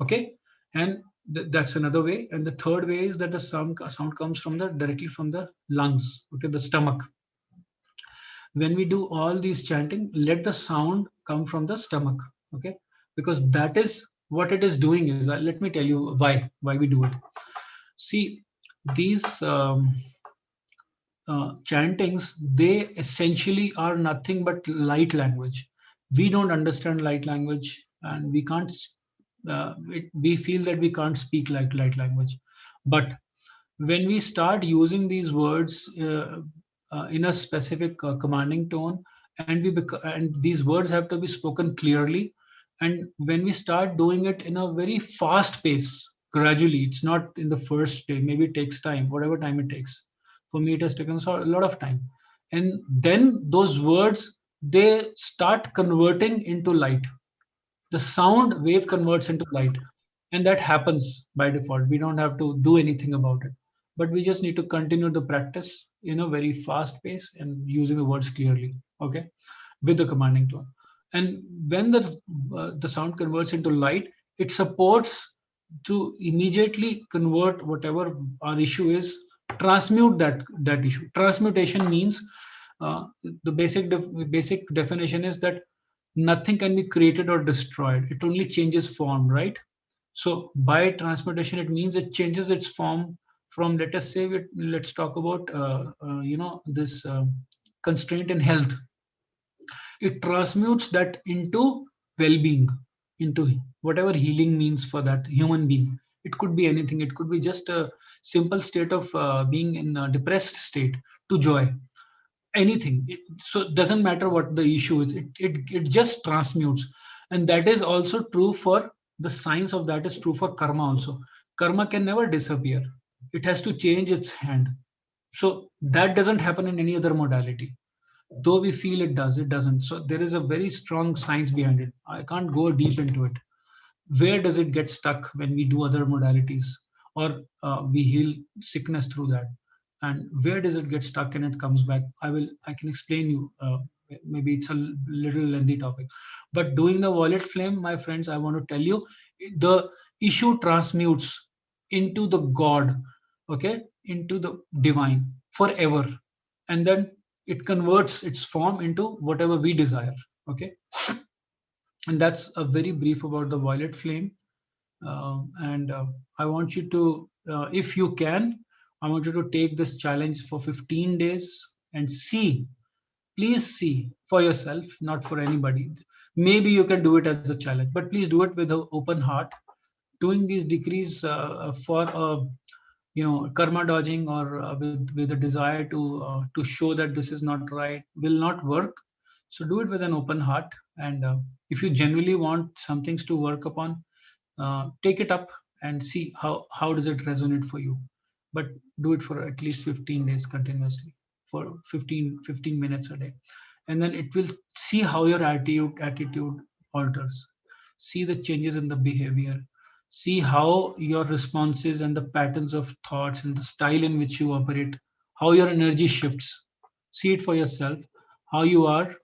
Okay, and that's another way. And the third way is that the sound comes from directly from the lungs. Okay, the stomach. When we do all these chanting, let the sound come from the stomach. Okay, because that is what it is doing. Is let me tell you why we do it. See, these chantings, they essentially are nothing but light language. We don't understand light language, and we can't. We feel that we can't speak like light language, but when we start using these words in a specific commanding tone, and and these words have to be spoken clearly, and when we start doing it in a very fast pace, gradually, it's not in the first day, maybe it takes time, whatever time it takes. For me it has taken a lot of time, and then those words, they start converting into light. The sound wave converts into light, and that happens by default. We don't have to do anything about it, but we just need to continue the practice in a very fast pace and using the words clearly. Okay, with the commanding tone. And when the sound converts into light, it supports to immediately convert whatever our issue is, transmute that issue. Transmutation means the basic definition is that nothing can be created or destroyed. It only changes form, right? So by transmutation, it means it changes its form from, let us say, let's talk about this constraint in health. It transmutes that into well-being, into whatever healing means for that human being. It could be anything. It could be just a simple state of being in a depressed state to joy. Anything. So it doesn't matter what the issue is. It just transmutes, and that is also true for the science of that is true for karma also. Karma can never disappear. It has to change its hand. So that doesn't happen in any other modality. Though we feel it does, it doesn't. So there is a very strong science behind it. I can't go deep into it. Where does it get stuck when we do other modalities, or we heal sickness through that? And where does it get stuck and it comes back? I can explain you. Maybe it's a little lengthy topic, but doing the violet flame, my friends, I want to tell you, the issue transmutes into the God, okay, into the divine forever, and then it converts its form into whatever we desire. Okay, and that's a very brief about the violet flame. And I want you to, if you can, I want you to take this challenge for 15 days and see, please see for yourself, not for anybody. Maybe you can do it as a challenge, but please do it with an open heart. Doing these decrees for karma dodging, or with a desire to show that this is not right, will not work. So do it with an open heart, and if you genuinely want some things to work upon, take it up and see how does it resonate for you. But do it for at least 15 days continuously, for 15 minutes a day, and then it will see how your attitude alters. See the changes in the behavior. See how your responses and the patterns of thoughts and the style in which you operate, how your energy shifts. See it for yourself, how you are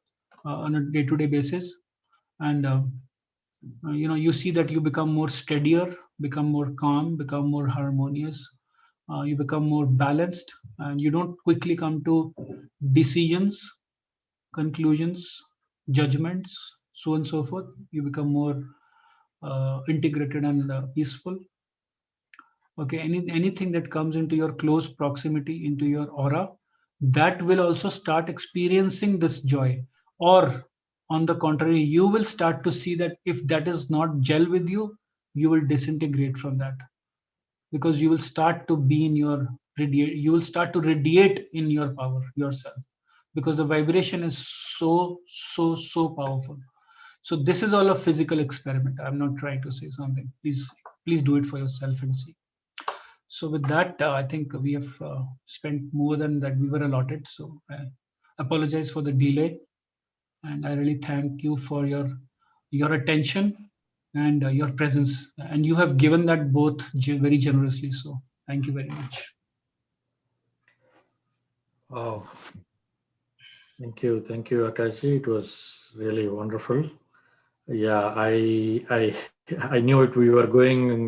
on a day-to-day basis, and you see that you become more steadier, become more calm, become more harmonious. You become more balanced, and you don't quickly come to decisions, conclusions, judgments, so on and so forth. You become more integrated and peaceful. Okay, anything that comes into your close proximity, into your aura, that will also start experiencing this joy. Or on the contrary, you will start to see that if that is not gel with you, you will disintegrate from that, because you will start to be in your you will start to radiate in your power yourself, because the vibration is so powerful. So this is all a physical experiment. I'm not trying to say something. Please do it for yourself and see. So with that, I think we have spent more than that we were allotted. So I apologize for the delay, and I really thank you for your attention and your presence. And you have given that both very generously. So thank you very much. Oh, thank you, Akashji. It was really wonderful. Yeah, I knew it. We were going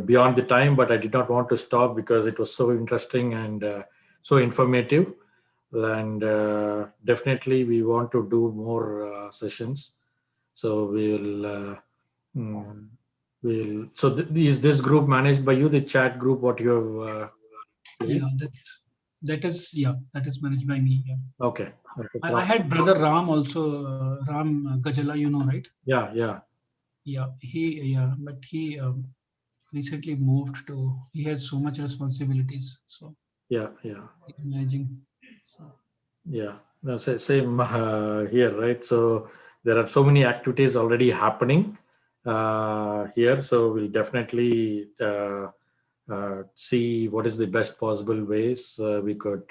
beyond the time, but I did not want to stop because it was so interesting and so informative. And definitely, we want to do more sessions. So mm, we'll. So is this group managed by you? The chat group, what you have? Yeah, that is managed by me. Yeah. Okay. Okay. I had brother Ram also, Ram Gajala, you know, right? Yeah. Yeah. But he recently moved to. He has so much responsibilities, so Yeah. Yeah. he's managing. So Yeah, no, same here, right? So there are so many activities already happening here. So we'll definitely see what is the best possible ways we could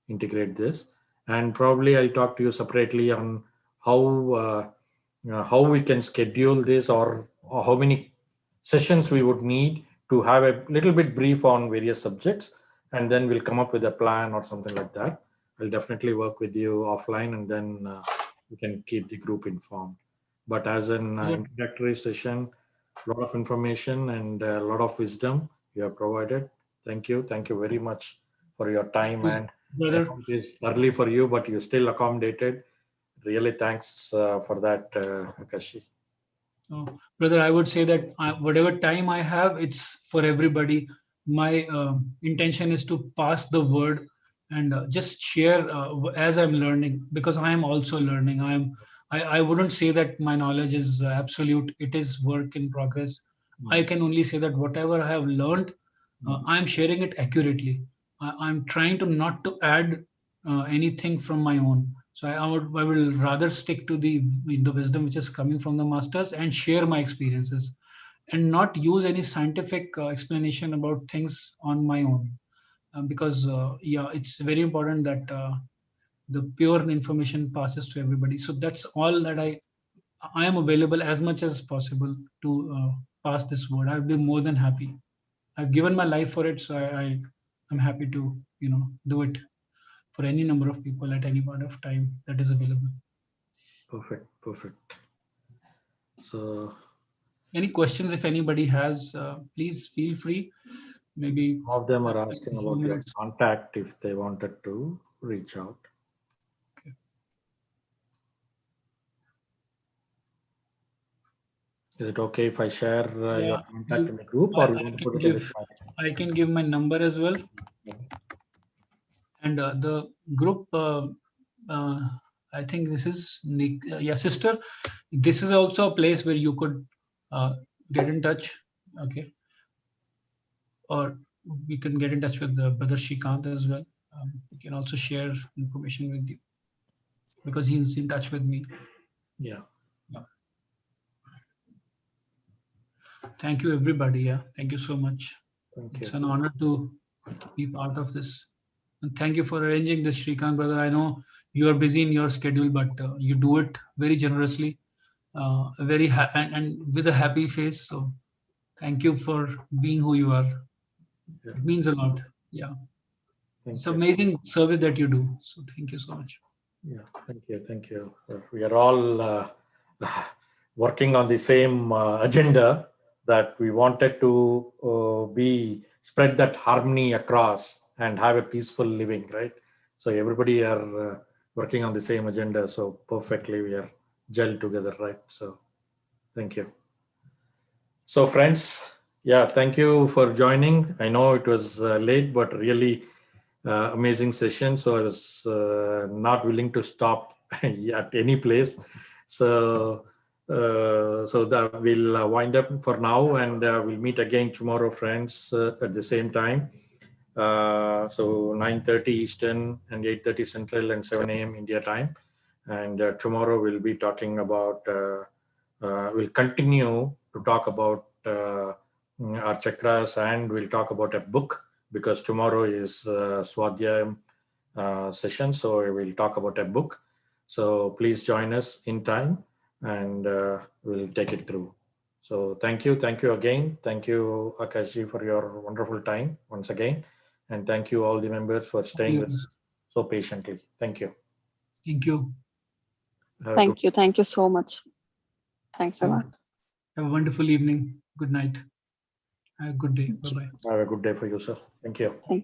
integrate this. And probably I'll talk to you separately on how we can schedule this, or how many sessions we would need to have a little bit brief on various subjects, and then we'll come up with a plan or something like that. I'll definitely work with you offline, and then we can keep the group informed. But as an yeah, introductory session, a lot of information and a lot of wisdom you have provided. Thank you very much for your time. And I brother, know it is early for you, but you still accommodated. Really, thanks for that, Akashi. brother, I would say that whatever time I have, it's for everybody. My intention is to pass the word and just share as I'm learning, because I am also learning. I wouldn't say that my knowledge is absolute. It is work in progress. I can only say that whatever I have learned, I'm sharing it accurately. I'm trying to not to add anything from my own. So I will rather stick to the wisdom which is coming from the masters and share my experiences, and not use any scientific explanation about things on my own. Because yeah, it's very important that the pure information passes to everybody. So that's all that I am available as much as possible to pass this word. I'll be more than happy. I've given my life for it, so I'm happy to do it for any number of people at any point of time that is available. Perfect, perfect. So Any questions, if anybody has, please feel free. Maybe some of them are a asking few about your minutes. contact if they wanted to reach out. Okay. Is it okay if I share your Yeah, contact in the group, or you want to put it in the chat? I can give my number as well, and the group. Uh, I think this is Nick. Yeah, sister. This is also a place where you could get in touch. Okay, or we can get in touch with brother Shikant as well. We can also share information with you because he's in touch with me. Yeah. Yeah. Thank you, everybody. Yeah, thank you so much. Thank It's you. an honor to be part of this. And thank you for arranging this, Shrikant, brother. I know you are busy in your schedule, but you do it very generously, and with a happy face. So thank you for being who you are. Yeah. It means a lot. Yeah, it's Thank you. amazing service that you do. So thank you so much. Yeah. Thank you. Thank you. We are all working on the same agenda, that we wanted to be spread that harmony across and have a peaceful living, right? So everybody are working on the same agenda. So perfectly we are gelled together, right? So thank you. So friends, yeah, thank you for joining. I know it was late, but really amazing session. So I was not willing to stop at any place. So so that we'll wind up for now, and we'll meet again tomorrow, friends, at the same time. So 9:30 Eastern and 8:30 Central and 7 a.m. India time. And tomorrow we'll be talking about. We'll continue to talk about our chakras, and we'll talk about a book, because tomorrow is Swadhyayam session. So we'll talk about a book. So please join us in time, and we'll take it through. So thank you. Thank you again. Thank you, Akashji, for your wonderful time once again. And thank you all the members for staying with us so patiently. Thank you. Thank you. Thank you. Thank you so much. Thanks a lot. Have a wonderful evening. Good night. Have a good day. Bye-bye. Have a good day for you, sir. Thank you. Thank you.